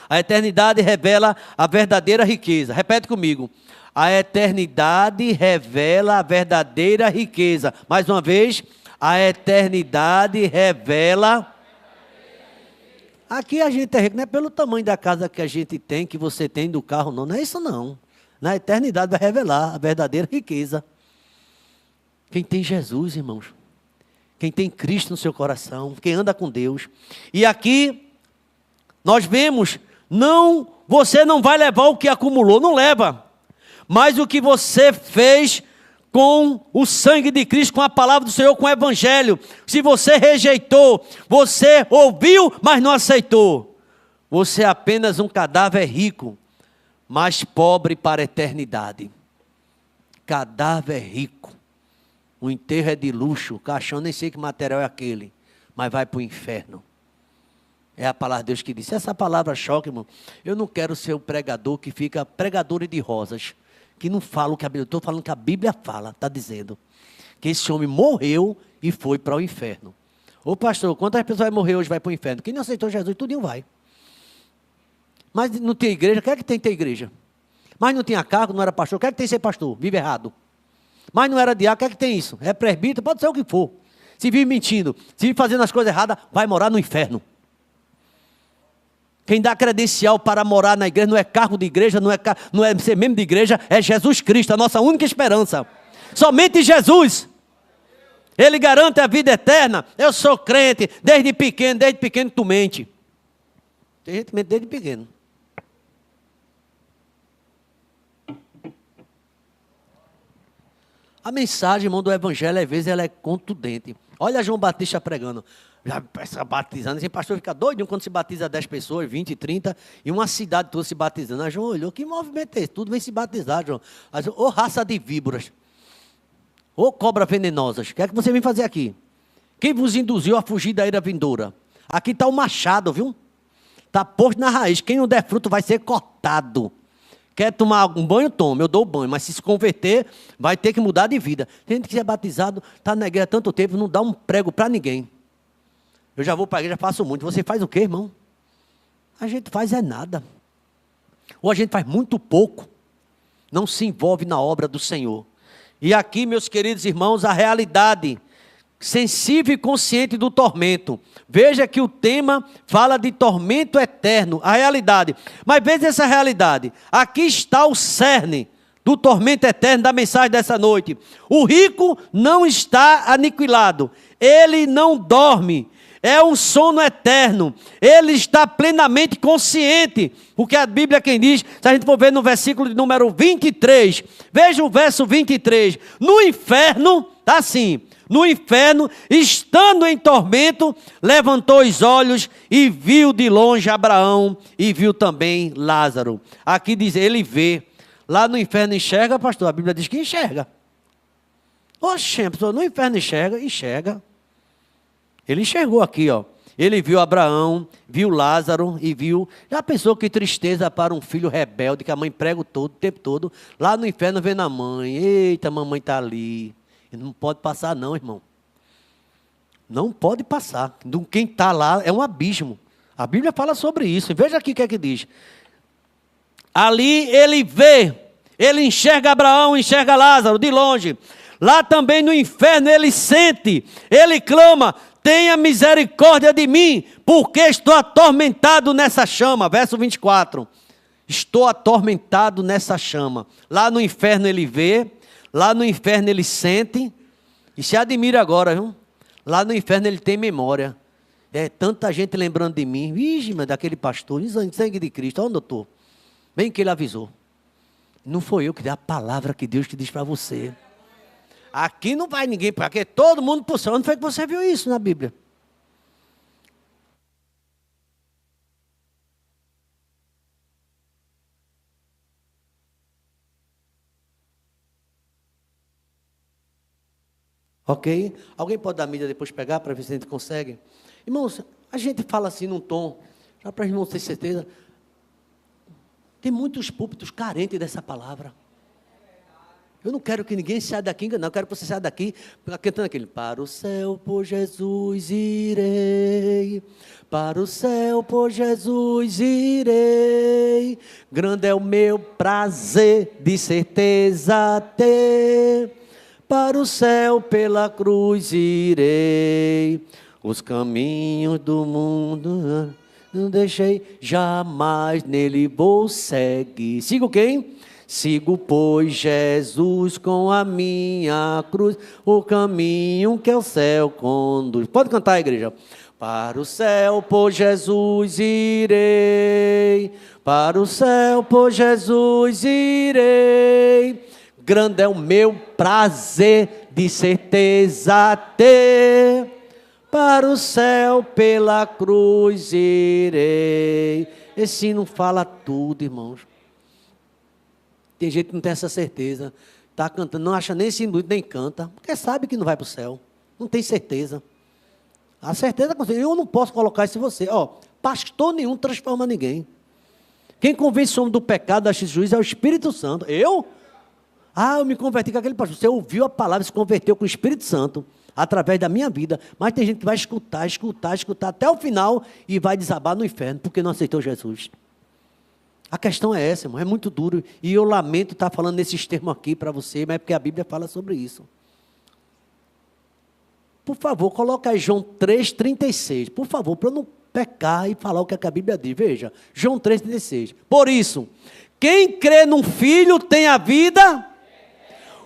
A eternidade revela a verdadeira riqueza. Repete comigo. A eternidade revela a verdadeira riqueza. Mais uma vez, a eternidade revela. Aqui a gente é rico, não é pelo tamanho da casa que a gente tem, que você tem, do carro, não. Não é isso não. Na eternidade vai revelar a verdadeira riqueza. Quem tem Jesus, irmãos. Quem tem Cristo no seu coração. Quem anda com Deus. E aqui nós vemos, você não vai levar o que acumulou, não leva. Mas o que você fez com o sangue de Cristo, com a palavra do Senhor, com o Evangelho. Se você rejeitou, você ouviu, mas não aceitou. Você é apenas um cadáver rico, mas pobre para a eternidade. Cadáver rico. O enterro é de luxo, o caixão nem sei que material é aquele, mas vai para o inferno. É a palavra de Deus que diz. Essa palavra choca, irmão. Eu não quero ser o pregador que fica pregador de rosas, que não fala o que a Bíblia... Estou falando que a Bíblia fala, está dizendo. Que esse homem morreu e foi para o inferno. Ô pastor, quantas pessoas vai morrer hoje vai para o inferno? Quem não aceitou Jesus, tudinho vai. Mas não tem igreja, quer que tem ter igreja? Mas não tinha cargo, não era pastor, quer que tem ser pastor? Vive errado. Mas não era diácono, quer que tem isso? É presbítero, pode ser o que for. Se vive mentindo, se vive fazendo as coisas erradas, vai morar no inferno. Quem dá credencial para morar na igreja não é cargo de igreja, não é ser membro de igreja, é Jesus Cristo, a nossa única esperança. Somente Jesus. Ele garante a vida eterna. Eu sou crente, desde pequeno tu mente. Tem gente que mente desde pequeno. A mensagem, irmão, do Evangelho, às vezes, ela é contundente. Olha João Batista pregando. Já batizando, esse pastor fica doidinho quando se batiza 10 pessoas, 20, 30, e uma cidade toda se batizando. Aí João olhou, que movimento é esse? Tudo vem se batizar, João. Ô raça de víboras, ô cobras venenosas, o que é que você vem fazer aqui? Quem vos induziu a fugir da ira vindoura? Aqui está o machado, viu? Está posto na raiz, quem não der fruto vai ser cortado. Quer tomar um banho? Toma, eu dou o banho, mas se converter, vai ter que mudar de vida. Tem gente que é batizado, está na igreja há tanto tempo, não dá um prego para ninguém. Eu já vou para a igreja, faço muito. Você faz o quê, irmão? A gente faz é nada. Ou a gente faz muito pouco. Não se envolve na obra do Senhor. E aqui, meus queridos irmãos, a realidade sensível e consciente do tormento. Veja que o tema fala de tormento eterno, a realidade. Mas veja essa realidade. Aqui está o cerne do tormento eterno da mensagem dessa noite. O rico não está aniquilado. Ele não dorme. É um sono eterno. Ele está plenamente consciente. Porque a Bíblia quem diz, se a gente for ver no versículo de número 23, veja o verso 23. No inferno, está assim, no inferno, estando em tormento, levantou os olhos e viu de longe Abraão e viu também Lázaro. Aqui diz, ele vê. Lá no inferno enxerga, pastor? A Bíblia diz que enxerga. Oxe, pessoal, no inferno enxerga. Ele enxergou aqui, ó. Ele viu Abraão, viu Lázaro e viu... Já pensou que tristeza para um filho rebelde, que a mãe prega o tempo todo. Lá no inferno vendo a mãe. Eita, a mamãe está ali. E não pode passar não, irmão. Não pode passar. Quem está lá é um abismo. A Bíblia fala sobre isso. Veja aqui o que é que diz. Ali ele vê. Ele enxerga Abraão, enxerga Lázaro de longe. Lá também no inferno ele sente. Ele clama... Tenha misericórdia de mim, porque estou atormentado nessa chama. Verso 24. Estou atormentado nessa chama. Lá no inferno ele vê, lá no inferno ele sente, e se admira agora, viu? Lá no inferno ele tem memória. É tanta gente lembrando de mim. Vixe, mas daquele pastor, sangue de Cristo, onde eu estou? Bem que ele avisou. Não foi eu que dei a palavra que Deus te diz para você. Aqui não vai ninguém, porque todo mundo por céu. Onde foi que você viu isso na Bíblia? Ok? Alguém pode dar mídia depois pegar para ver se a gente consegue? Irmãos, a gente fala assim num tom, já para os irmãos terem certeza, tem muitos púlpitos carentes dessa palavra. Eu não quero que ninguém saia daqui, não, eu quero que você saia daqui cantando aquele: para o céu por Jesus irei, para o céu por Jesus irei, grande é o meu prazer de certeza ter, para o céu pela cruz irei, os caminhos do mundo não deixei, jamais nele vou seguir. Sigo quem? Sigo, pois, Jesus com a minha cruz, o caminho que ao céu conduz. Pode cantar, igreja. Para o céu, por Jesus irei, para o céu, por Jesus irei, grande é o meu prazer de certeza ter, para o céu pela cruz irei. Esse hino fala tudo, irmãos. Tem gente que não tem essa certeza, está cantando, não acha nem esse hino, nem canta, porque sabe que não vai para o céu, não tem certeza. A certeza, eu não posso colocar isso em você. Pastor nenhum transforma ninguém. Quem convence o homem do pecado, da juízo, é o Espírito Santo. Eu me converti com aquele pastor. Você ouviu a palavra, se converteu com o Espírito Santo, através da minha vida. Mas tem gente que vai escutar até o final e vai desabar no inferno, porque não aceitou Jesus. A questão é essa, irmão, é muito duro. E eu lamento estar falando nesses termos aqui para você, mas é porque a Bíblia fala sobre isso. Por favor, coloca aí João 3,36. Por favor, para eu não pecar e falar o que a Bíblia diz. Veja, João 3,36. Por isso, quem crê no Filho tem a vida.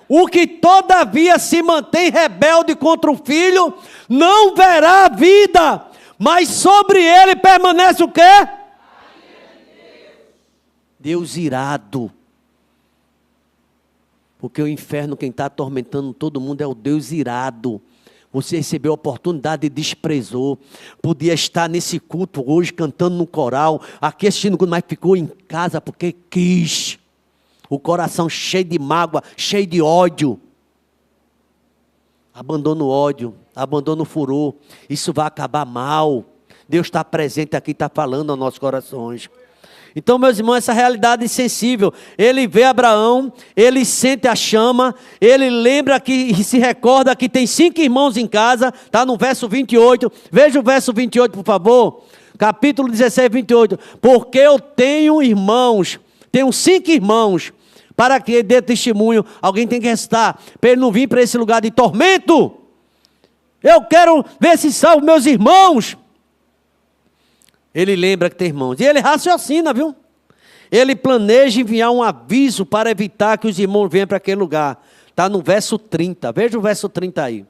O que todavia se mantém rebelde contra o Filho, não verá a vida. Mas sobre ele permanece o quê? Deus irado. Porque o inferno, quem está atormentando todo mundo é o Deus irado. Você recebeu a oportunidade e desprezou. Podia estar nesse culto hoje, cantando no coral, aqui assistindo o culto, mas ficou em casa porque quis. O coração cheio de mágoa, cheio de ódio. Abandona o ódio, abandona o furor. Isso vai acabar mal. Deus está presente aqui, está falando aos nossos corações. Então, meus irmãos, essa realidade sensível, ele vê Abraão, ele sente a chama, ele lembra que, e se recorda que tem 5 irmãos em casa, está no verso 28, veja o verso 28, por favor, capítulo 16, 28, porque eu tenho irmãos, tenho 5 irmãos, para que dê testemunho, alguém tem que restar, para ele não vir para esse lugar de tormento. Eu quero ver se salvo meus irmãos. Ele lembra que tem irmãos. E ele raciocina, viu? Ele planeja enviar um aviso para evitar que os irmãos venham para aquele lugar. Está no verso 30. Veja o verso 30 aí.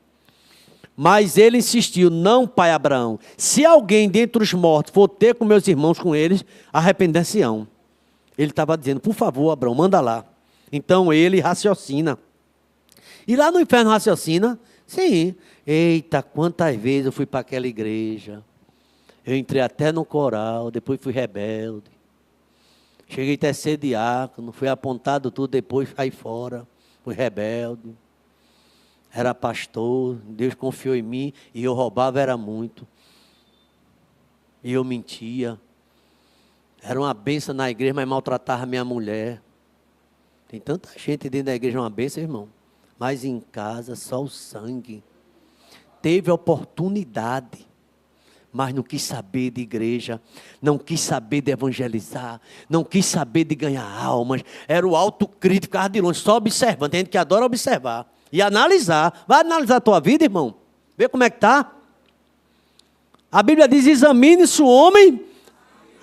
Mas ele insistiu: não, pai Abraão, se alguém dentre os mortos for ter com meus irmãos com eles, arrepender-se-ão. Ele estava dizendo: por favor, Abraão, manda lá. Então ele raciocina. E lá no inferno raciocina? Sim. Eita, quantas vezes eu fui para aquela igreja. Eu entrei até no coral, depois fui rebelde. Cheguei até a ser diácono, fui apontado tudo, depois caí fora. Fui rebelde. Era pastor, Deus confiou em mim e eu roubava era muito. E eu mentia. Era uma bênção na igreja, mas maltratava minha mulher. Tem tanta gente dentro da igreja, uma bênção, irmão. Mas em casa, só o sangue. Teve a oportunidade, mas não quis saber de igreja, não quis saber de evangelizar, não quis saber de ganhar almas. Era o autocrítico, ficava de longe, só observando. Tem gente que adora observar e analisar. Vai analisar a tua vida, irmão. Vê como é que está. A Bíblia diz: examine-se o homem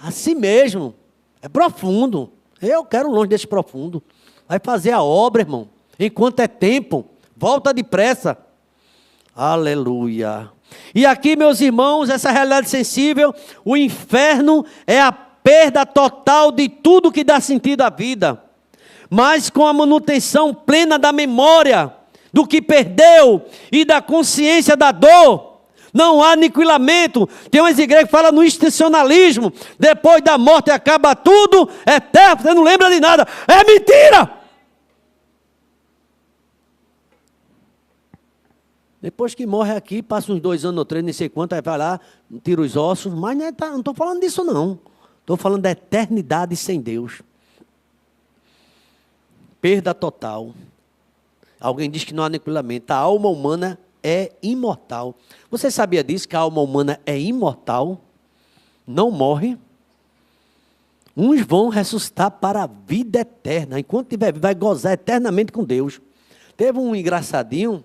a si mesmo. É profundo. Eu quero longe desse profundo. Vai fazer a obra, irmão. Enquanto é tempo, volta depressa. Aleluia. E aqui, meus irmãos, essa realidade sensível, o inferno é a perda total de tudo que dá sentido à vida, mas com a manutenção plena da memória do que perdeu e da consciência da dor. Não há aniquilamento. Tem umas igrejas que falam no extensionalismo. Depois da morte acaba tudo, é eterno, você não lembra de nada. É mentira! Depois que morre aqui, passa uns 2 anos ou 3, nem sei quanto, aí vai lá, tira os ossos. Mas não estou falando disso, não. Estou falando da eternidade sem Deus. Perda total. Alguém diz que não há aniquilamento. A alma humana é imortal. Você sabia disso, que a alma humana é imortal? Não morre? Uns vão ressuscitar para a vida eterna. Enquanto tiver vivo, vai gozar eternamente com Deus. Teve um engraçadinho,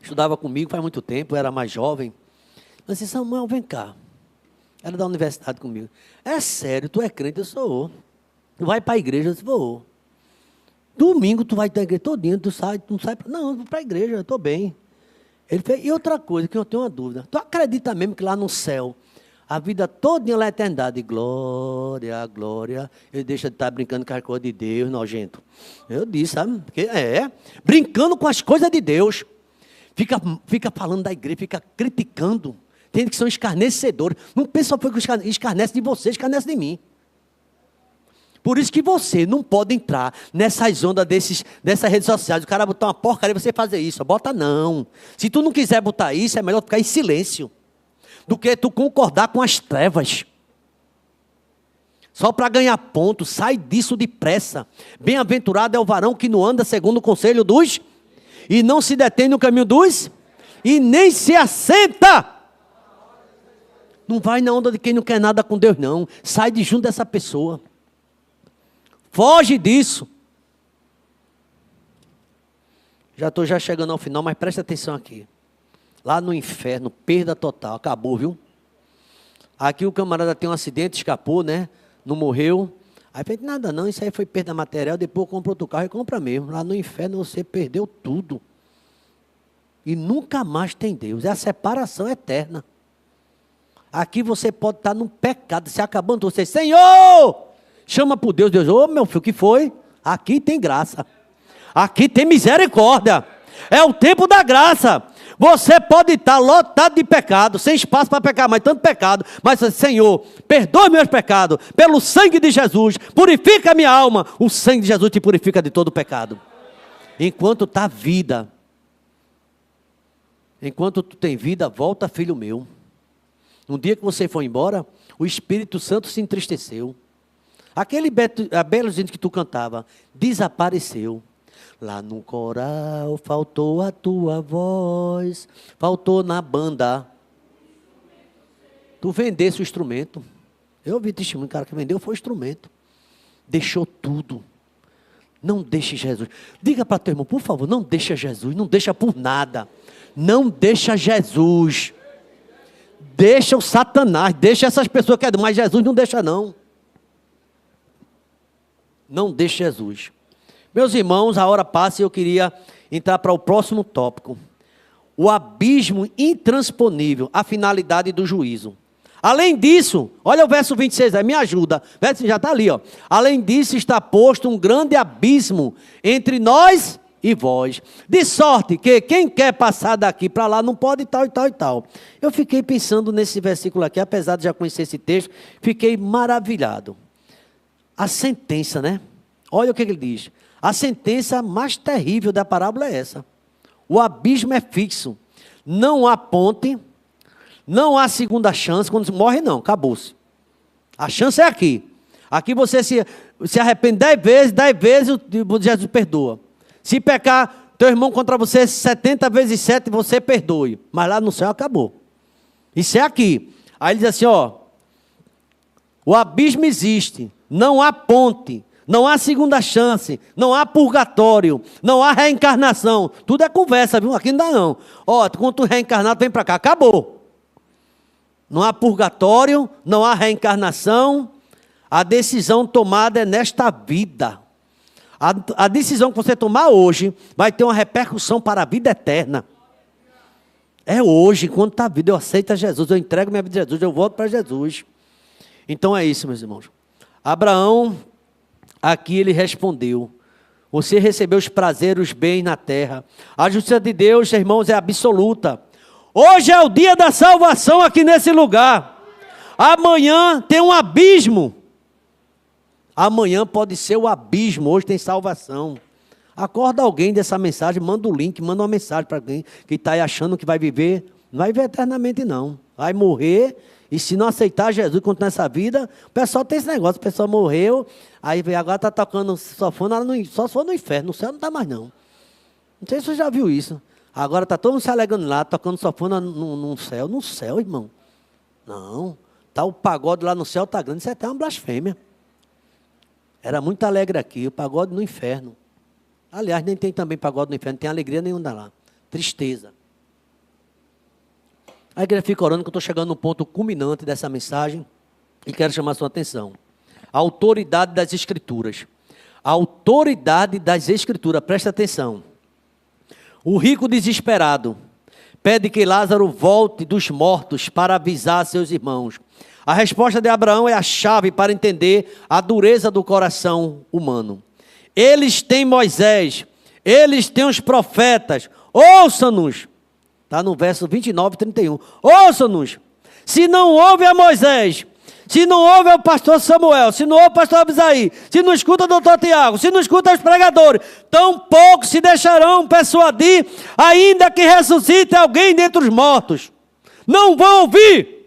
estudava comigo faz muito tempo, eu era mais jovem. Eu disse, Samuel, vem cá. Era da universidade comigo. É sério, tu é crente? Eu sou. Tu vai para a igreja? Eu disse, vou. Domingo tu vai para a igreja todinho, tu não sai? Não, eu vou para a igreja, eu estou bem. Ele fez, e outra coisa, que eu tenho uma dúvida. Tu acredita mesmo que lá no céu, a vida todinha lá é eternidade? Glória, glória. Ele deixa de estar brincando com as coisas de Deus, nojento. Eu disse, sabe? Porque brincando com as coisas de Deus. Fica falando da igreja, fica criticando. Tem que são escarnecedores. Não pensa que escarnece de você, escarnece de mim. Por isso que você não pode entrar nessas ondas dessas redes sociais. O cara botar uma porcaria e você fazer isso. Bota não. Se tu não quiser botar isso, é melhor ficar em silêncio. Do que tu concordar com as trevas. Só para ganhar ponto. Sai disso depressa. Bem-aventurado é o varão que não anda segundo o conselho dos... E não se detém no caminho dos... E nem se assenta. Não vai na onda de quem não quer nada com Deus, não. Sai de junto dessa pessoa. Foge disso. Já estou chegando ao final, mas presta atenção aqui. Lá no inferno, perda total. Acabou, viu? Aqui o camarada tem um acidente, escapou, né? Não morreu. Aí fez nada não, isso aí foi perda material, depois compra outro carro e compra mesmo. Lá no inferno você perdeu tudo. E nunca mais tem Deus. É a separação eterna. Aqui você pode estar num pecado, se acabando você, Senhor! Chama por Deus, Deus, ô meu filho, o que foi? Aqui tem graça. Aqui tem misericórdia. É o tempo da graça. Você pode estar lotado de pecado, sem espaço para pecar, mas tanto pecado. Mas, Senhor, perdoe meus pecados, pelo sangue de Jesus, purifica a minha alma. O sangue de Jesus te purifica de todo pecado. Enquanto está vida, enquanto tu tem vida, volta, filho meu. No dia que você foi embora, o Espírito Santo se entristeceu. Aquele belozinho que tu cantava, desapareceu. Lá no coral faltou a tua voz, faltou na banda. Tu vendesse o instrumento. Eu ouvi testemunho, cara que vendeu foi o instrumento. Deixou tudo. Não deixe Jesus. Diga para teu irmão, por favor, não deixa Jesus, não deixa por nada. Não deixa Jesus. Deixa o Satanás, deixa essas pessoas que é, mas Jesus não deixa não. Não deixe Jesus. Meus irmãos, a hora passa e eu queria entrar para o próximo tópico. O abismo intransponível, a finalidade do juízo. Além disso, olha o verso 26 aí, me ajuda. O verso já está ali, ó. Além disso está posto um grande abismo entre nós e vós. De sorte que quem quer passar daqui para lá não pode tal e tal e tal. Eu fiquei pensando nesse versículo aqui, apesar de já conhecer esse texto, fiquei maravilhado. A sentença, né? Olha o que ele diz. A sentença mais terrível da parábola é essa. O abismo é fixo. Não há ponte, não há segunda chance. Quando morre, não, acabou-se. A chance é aqui. Aqui você se arrepende 10 vezes Jesus perdoa. Se pecar teu irmão contra você 70 vezes 7, você perdoe. Mas lá no céu acabou. Isso é aqui. Aí ele diz assim, ó. O abismo existe. Não há ponte, não há segunda chance, não há purgatório, não há reencarnação. Tudo é conversa, viu? Aqui não dá não. Ó, quando tu reencarnar, tu vem para cá. Acabou. Não há purgatório, não há reencarnação. A decisão tomada é nesta vida. A decisão que você tomar hoje vai ter uma repercussão para a vida eterna. É hoje, enquanto está a vida. Eu aceito a Jesus, eu entrego minha vida a Jesus, eu volto para Jesus. Então é isso, meus irmãos. Abraão, aqui ele respondeu, você recebeu os prazeres, os bens na terra. A justiça de Deus, irmãos, é absoluta. Hoje é o dia da salvação aqui nesse lugar. Amanhã tem um abismo. Amanhã pode ser o abismo, hoje tem salvação. Acorda alguém dessa mensagem, manda o link, manda uma mensagem para alguém que está aí achando que vai viver. Não vai viver eternamente, não. Vai morrer, e se não aceitar Jesus e continuar essa vida, o pessoal tem esse negócio, a pessoa morreu, aí agora está tocando sofone, só se for no inferno, no céu não está mais não. Não sei se você já viu isso. Agora está todo mundo se alegrando lá, tocando sofone no céu. No céu, irmão. Não. Está o pagode lá no céu, está grande, isso é até uma blasfêmia. Era muito alegre aqui, o pagode no inferno. Aliás, nem tem também pagode no inferno, não tem alegria nenhuma lá. Tristeza. A igreja fica orando que eu estou chegando no ponto culminante dessa mensagem e quero chamar a sua atenção. A autoridade das Escrituras. A autoridade das Escrituras, presta atenção. O rico desesperado pede que Lázaro volte dos mortos para avisar seus irmãos. A resposta de Abraão é a chave para entender a dureza do coração humano. Eles têm Moisés, eles têm os profetas, ouçam-nos. Está no verso 29 e 31. Ouçam-nos. Se não ouve a Moisés, se não ouve o pastor Samuel, se não ouve o pastor Abisaí, se não escuta o doutor Tiago, se não escuta os pregadores, tampouco se deixarão persuadir, ainda que ressuscite alguém dentre os mortos. Não vão ouvir.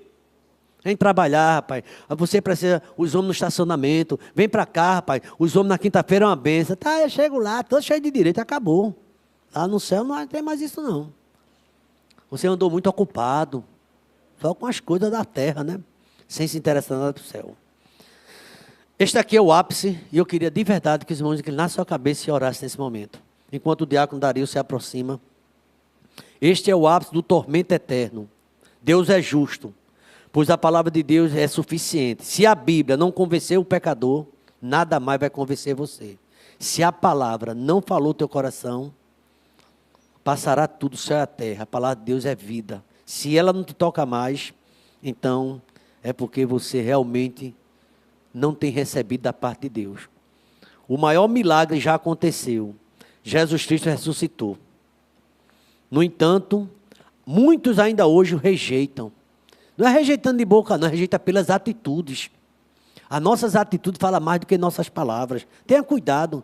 Vem trabalhar, rapaz. Você precisa, os homens no estacionamento. Vem para cá, rapaz. Os homens na quinta-feira é uma benção. Tá, eu chego lá, todo cheio de direito, acabou. Lá no céu não tem mais isso não. Você andou muito ocupado, só com as coisas da terra, né? Sem se interessar nada do céu. Este aqui é o ápice, e eu queria de verdade que os irmãos inclinassem sua cabeça e orassem nesse momento. Enquanto o diácono Dario se aproxima. Este é o ápice do tormento eterno. Deus é justo, pois a palavra de Deus é suficiente. Se a Bíblia não convencer o pecador, nada mais vai convencer você. Se a palavra não falou teu coração, passará tudo, céu e a terra. A palavra de Deus é vida. Se ela não te toca mais, então é porque você realmente não tem recebido da parte de Deus. O maior milagre já aconteceu. Jesus Cristo ressuscitou. No entanto, muitos ainda hoje o rejeitam. Não é rejeitando de boca, não, rejeita pelas atitudes. As nossas atitudes falam mais do que nossas palavras. Tenha cuidado.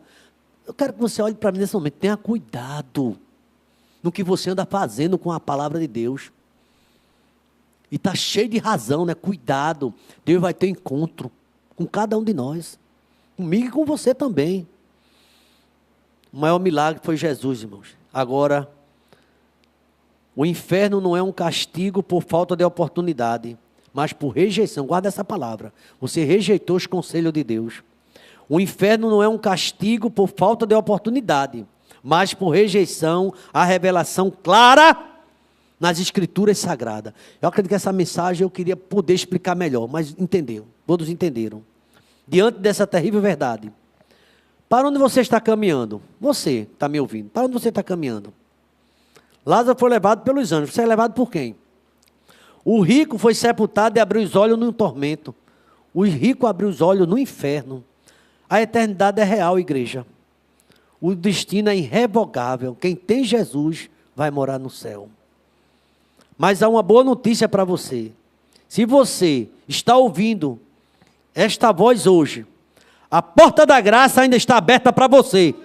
Eu quero que você olhe para mim nesse momento. Tenha cuidado no que você anda fazendo com a palavra de Deus. E está cheio de razão, né? Cuidado. Deus vai ter encontro com cada um de nós. Comigo e com você também. O maior milagre foi Jesus, irmãos. Agora, o inferno não é um castigo por falta de oportunidade, mas por rejeição. Guarda essa palavra. Você rejeitou os conselhos de Deus. O inferno não é um castigo por falta de oportunidade, mas por rejeição à revelação clara nas Escrituras Sagradas. Eu acredito que essa mensagem eu queria poder explicar melhor, mas entendeu, todos entenderam. Diante dessa terrível verdade, para onde você está caminhando? Você está me ouvindo, para onde você está caminhando? Lázaro foi levado pelos anjos, você é levado por quem? O rico foi sepultado e abriu os olhos no tormento. O rico abriu os olhos no inferno. A eternidade é real, igreja. O destino é irrevogável. Quem tem Jesus vai morar no céu. Mas há uma boa notícia para você. Se você está ouvindo esta voz hoje, a porta da graça ainda está aberta para você.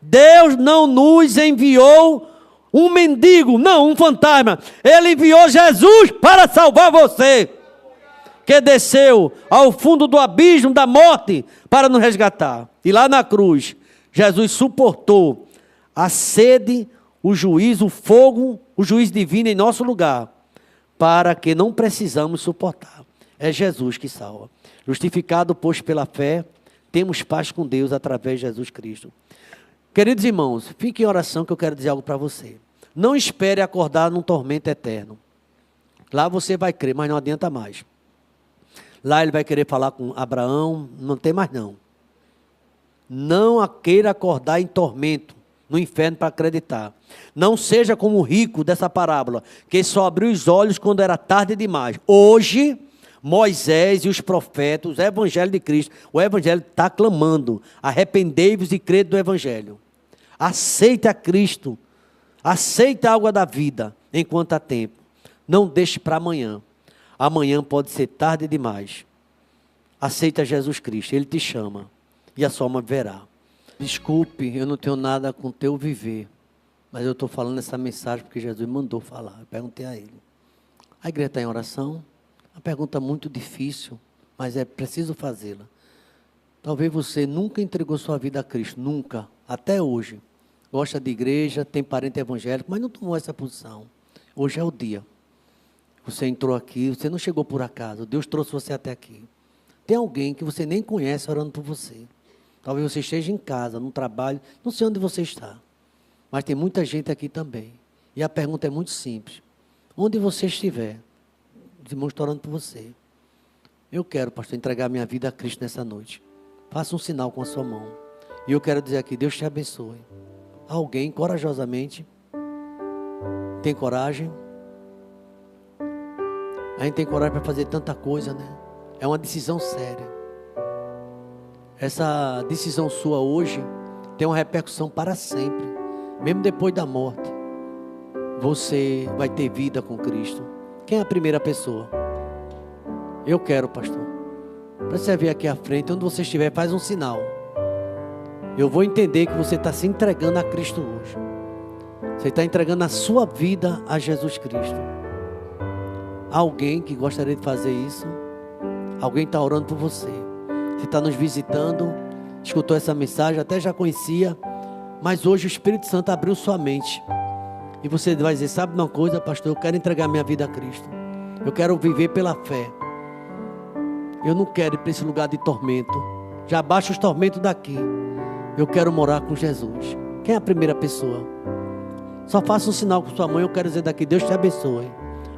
Deus não nos enviou um mendigo, não, um fantasma. Ele enviou Jesus para salvar você, que desceu ao fundo do abismo da morte para nos resgatar. E lá na cruz, Jesus suportou a sede, o juízo, o fogo, o juízo divino em nosso lugar, para que não precisamos suportar. É Jesus que salva. Justificado, pois, pela fé, temos paz com Deus através de Jesus Cristo. Queridos irmãos, fique em oração que eu quero dizer algo para você. Não espere acordar num tormento eterno. Lá você vai crer, mas não adianta mais. Lá ele vai querer falar com Abraão, não tem mais não. Não queira acordar em tormento, no inferno para acreditar. Não seja como o rico dessa parábola, que só abriu os olhos quando era tarde demais. Hoje, Moisés e os profetas, o evangelho de Cristo, o evangelho está clamando, arrependei-vos e crede do evangelho. Aceite a Cristo, aceite a água da vida, enquanto há tempo. Não deixe para amanhã. Amanhã pode ser tarde demais. Aceita Jesus Cristo, Ele te chama, e a sua alma verá. Desculpe, eu não tenho nada com o teu viver, mas eu estou falando essa mensagem porque Jesus mandou falar. Eu perguntei a ele. A igreja está em oração, uma pergunta muito difícil, mas é preciso fazê-la. Talvez você nunca entregou sua vida a Cristo, nunca, até hoje. Gosta de igreja, tem parente evangélico, mas não tomou essa posição. Hoje é o dia. Você entrou aqui, você não chegou por acaso, Deus trouxe você até aqui. Tem alguém que você nem conhece orando por você. Talvez você esteja em casa, no trabalho, não sei onde você está. Mas tem muita gente aqui também. E a pergunta é muito simples. Onde você estiver, os irmãos estão orando por você. Eu quero, pastor, entregar minha vida a Cristo nessa noite. Faça um sinal com a sua mão. E eu quero dizer aqui, Deus te abençoe. Alguém, corajosamente, tem coragem? A gente tem coragem para fazer tanta coisa, né? É uma decisão séria. Essa decisão sua hoje tem uma repercussão para sempre. Mesmo depois da morte, você vai ter vida com Cristo. Quem é a primeira pessoa? Eu quero, pastor. Para você vir aqui à frente, onde você estiver, faz um sinal. Eu vou entender que você está se entregando a Cristo hoje. Você está entregando a sua vida a Jesus Cristo. Alguém que gostaria de fazer isso? Alguém está orando por você. Você está nos visitando, escutou essa mensagem, até já conhecia, mas hoje o Espírito Santo abriu sua mente. E você vai dizer, sabe uma coisa, pastor, eu quero entregar minha vida a Cristo. Eu quero viver pela fé. Eu não quero ir para esse lugar de tormento. Já baixa os tormentos daqui. Eu quero morar com Jesus. Quem é a primeira pessoa? Só faça um sinal com sua mãe, eu quero dizer daqui, Deus te abençoe.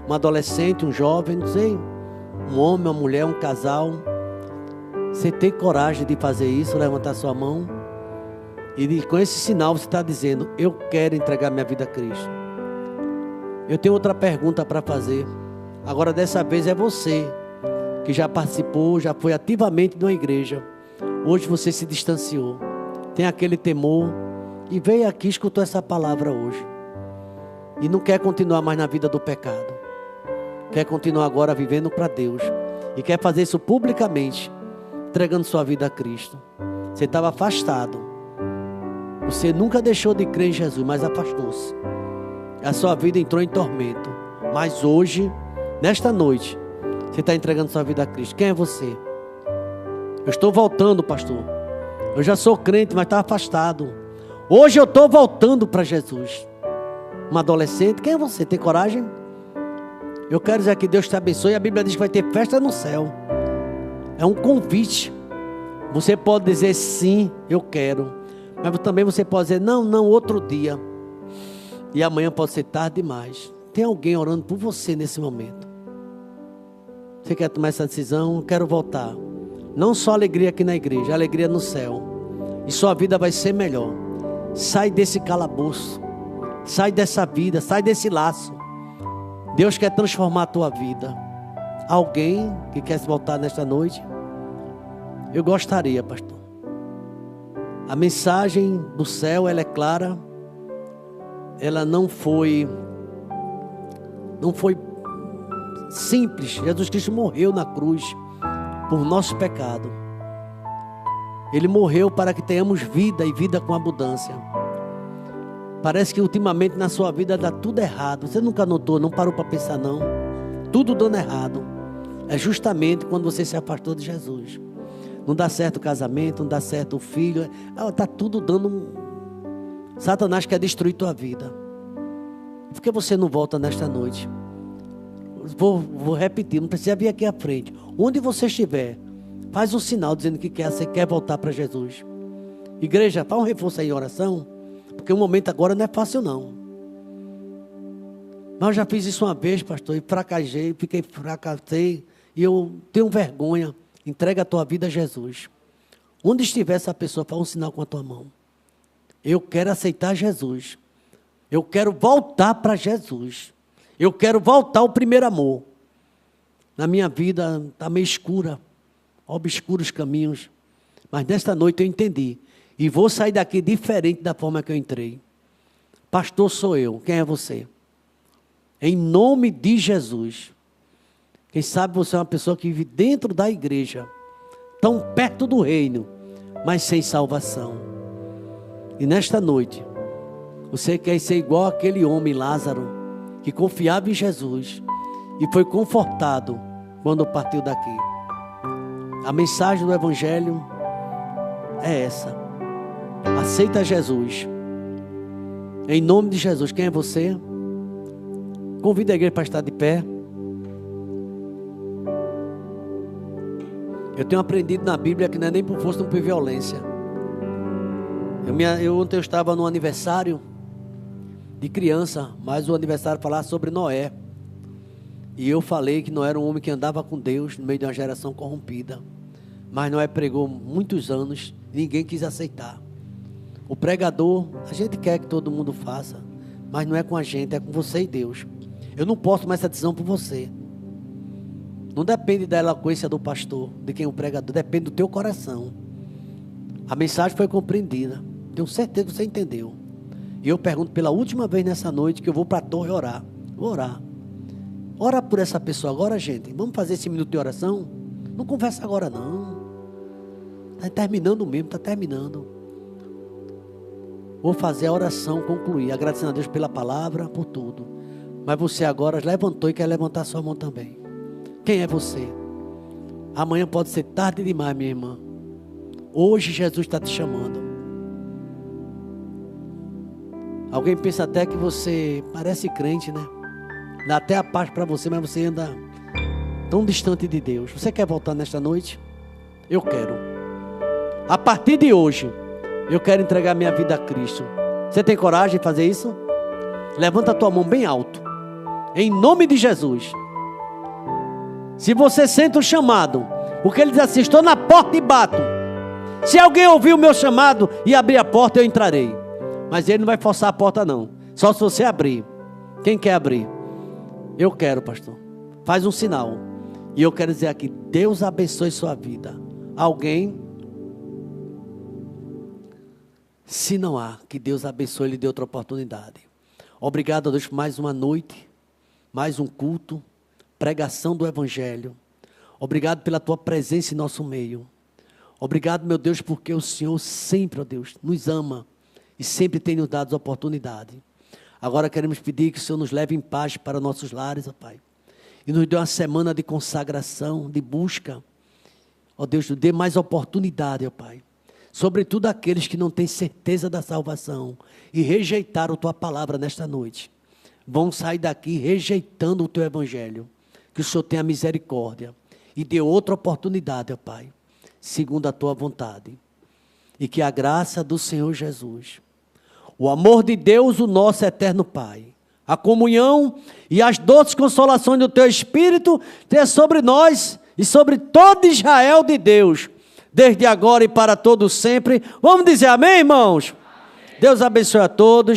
Um adolescente, um jovem, não sei, um homem, uma mulher, um casal. Você tem coragem de fazer isso, levantar sua mão? E com esse sinal você está dizendo, eu quero entregar minha vida a Cristo. Eu tenho outra pergunta para fazer. Agora dessa vez é você que já participou, já foi ativamente de uma igreja. Hoje você se distanciou. Tem aquele temor e veio aqui e escutou essa palavra hoje. E não quer continuar mais na vida do pecado. Quer continuar agora vivendo para Deus. E quer fazer isso publicamente, entregando sua vida a Cristo. Você estava afastado. Você nunca deixou de crer em Jesus, mas afastou-se. A sua vida entrou em tormento. Mas hoje, nesta noite, você está entregando sua vida a Cristo. Quem é você? Eu estou voltando, pastor. Eu já sou crente, mas estava afastado. Hoje eu estou voltando para Jesus. Um adolescente, quem é você? Tem coragem? Eu quero dizer que Deus te abençoe. A Bíblia diz que vai ter festa no céu. É um convite. Você pode dizer sim, eu quero. Mas também você pode dizer não, outro dia. E amanhã pode ser tarde demais. Tem alguém orando por você nesse momento. Você quer tomar essa decisão? Eu quero voltar. Não só alegria aqui na igreja, alegria no céu. E sua vida vai ser melhor. Sai desse calabouço. Sai dessa vida, sai desse laço. Deus quer transformar a tua vida. Alguém que quer se voltar nesta noite? Eu gostaria, pastor. A mensagem do céu, ela é clara. Ela não foi simples. Jesus Cristo morreu na cruz por nosso pecado. Ele morreu para que tenhamos vida e vida com abundância. Parece que ultimamente na sua vida dá tudo errado. Você nunca notou, não parou para pensar não? Tudo dando errado. É justamente quando você se afastou de Jesus. Não dá certo o casamento, não dá certo o filho. Está tudo dando. Satanás quer destruir tua vida. Por que você não volta nesta noite? Vou repetir, não precisa vir aqui à frente. Onde você estiver, faz um sinal dizendo que você quer voltar para Jesus. Igreja, faz um reforço aí em oração. Porque o momento agora não é fácil não. Mas eu já fiz isso uma vez, pastor, e fracassei. E eu tenho vergonha. Entrega a tua vida a Jesus. Onde estiver essa pessoa, faz um sinal com a tua mão. Eu quero aceitar Jesus. Eu quero voltar para Jesus. Eu quero voltar ao primeiro amor. Na minha vida está meio escura. Obscuros caminhos. Mas nesta noite eu entendi. E vou sair daqui diferente da forma que eu entrei. Pastor sou eu. Quem é você? Em nome de Jesus. Quem sabe você é uma pessoa que vive dentro da igreja. Tão perto do reino. Mas sem salvação. E nesta noite, você quer ser igual aquele homem Lázaro, que confiava em Jesus e foi confortado quando partiu daqui. A mensagem do Evangelho é essa. Aceita Jesus. Em nome de Jesus. Quem é você? Convida a igreja para estar de pé. Eu tenho aprendido na Bíblia que não é nem por força, nem por violência. Ontem eu estava no aniversário de criança, mas o aniversário falava sobre Noé. E eu falei que Noé era um homem que andava com Deus no meio de uma geração corrompida. Mas Noé pregou muitos anos, ninguém quis aceitar. O pregador, a gente quer que todo mundo faça, mas não é com a gente, é com você e Deus. Eu não posso tomar essa decisão por você. Não depende da eloquência do pastor, de quem é o pregador, depende do teu coração. A mensagem foi compreendida. Tenho certeza que você entendeu. E eu pergunto pela última vez nessa noite que eu vou para a torre orar. Vou orar. Ora por essa pessoa agora, gente. Vamos fazer esse minuto de oração? Não conversa agora não. Está terminando mesmo, está terminando. Vou fazer a oração, concluir, agradecendo a Deus pela palavra, por tudo. Mas você agora levantou e quer levantar sua mão também. Quem é você? Amanhã pode ser tarde demais, minha irmã. Hoje Jesus está te chamando. Alguém pensa até que você parece crente, né? Dá até a paz para você, mas você anda tão distante de Deus. Você quer voltar nesta noite? Eu quero. A partir de hoje, eu quero entregar minha vida a Cristo. Você tem coragem de fazer isso? Levanta a tua mão bem alto. Em nome de Jesus. Se você sente o chamado, porque ele diz assim, estou na porta e bato. Se alguém ouvir o meu chamado e abrir a porta, eu entrarei. Mas ele não vai forçar a porta não. Só se você abrir. Quem quer abrir? Eu quero, pastor. Faz um sinal. E eu quero dizer aqui, Deus abençoe sua vida. Alguém? Se não há, que Deus abençoe e lhe dê outra oportunidade. Obrigado a Deus por mais uma noite, mais um culto, pregação do Evangelho. Obrigado pela tua presença em nosso meio. Obrigado, meu Deus, porque o Senhor sempre, ó Deus, nos ama e sempre tem nos dado oportunidade. Agora queremos pedir que o Senhor nos leve em paz para nossos lares, ó Pai. E nos dê uma semana de consagração, de busca. Ó Deus, nos dê mais oportunidade, ó Pai. Sobretudo aqueles que não têm certeza da salvação e rejeitaram a tua palavra nesta noite. Vão sair daqui rejeitando o teu Evangelho. Que o Senhor tenha misericórdia e dê outra oportunidade, ó Pai, segundo a tua vontade. E que a graça do Senhor Jesus, o amor de Deus, o nosso eterno Pai, a comunhão e as doces consolações do teu Espírito tenha sobre nós e sobre todo Israel de Deus, desde agora e para todo sempre. Vamos dizer amém, irmãos? Amém. Deus abençoe a todos.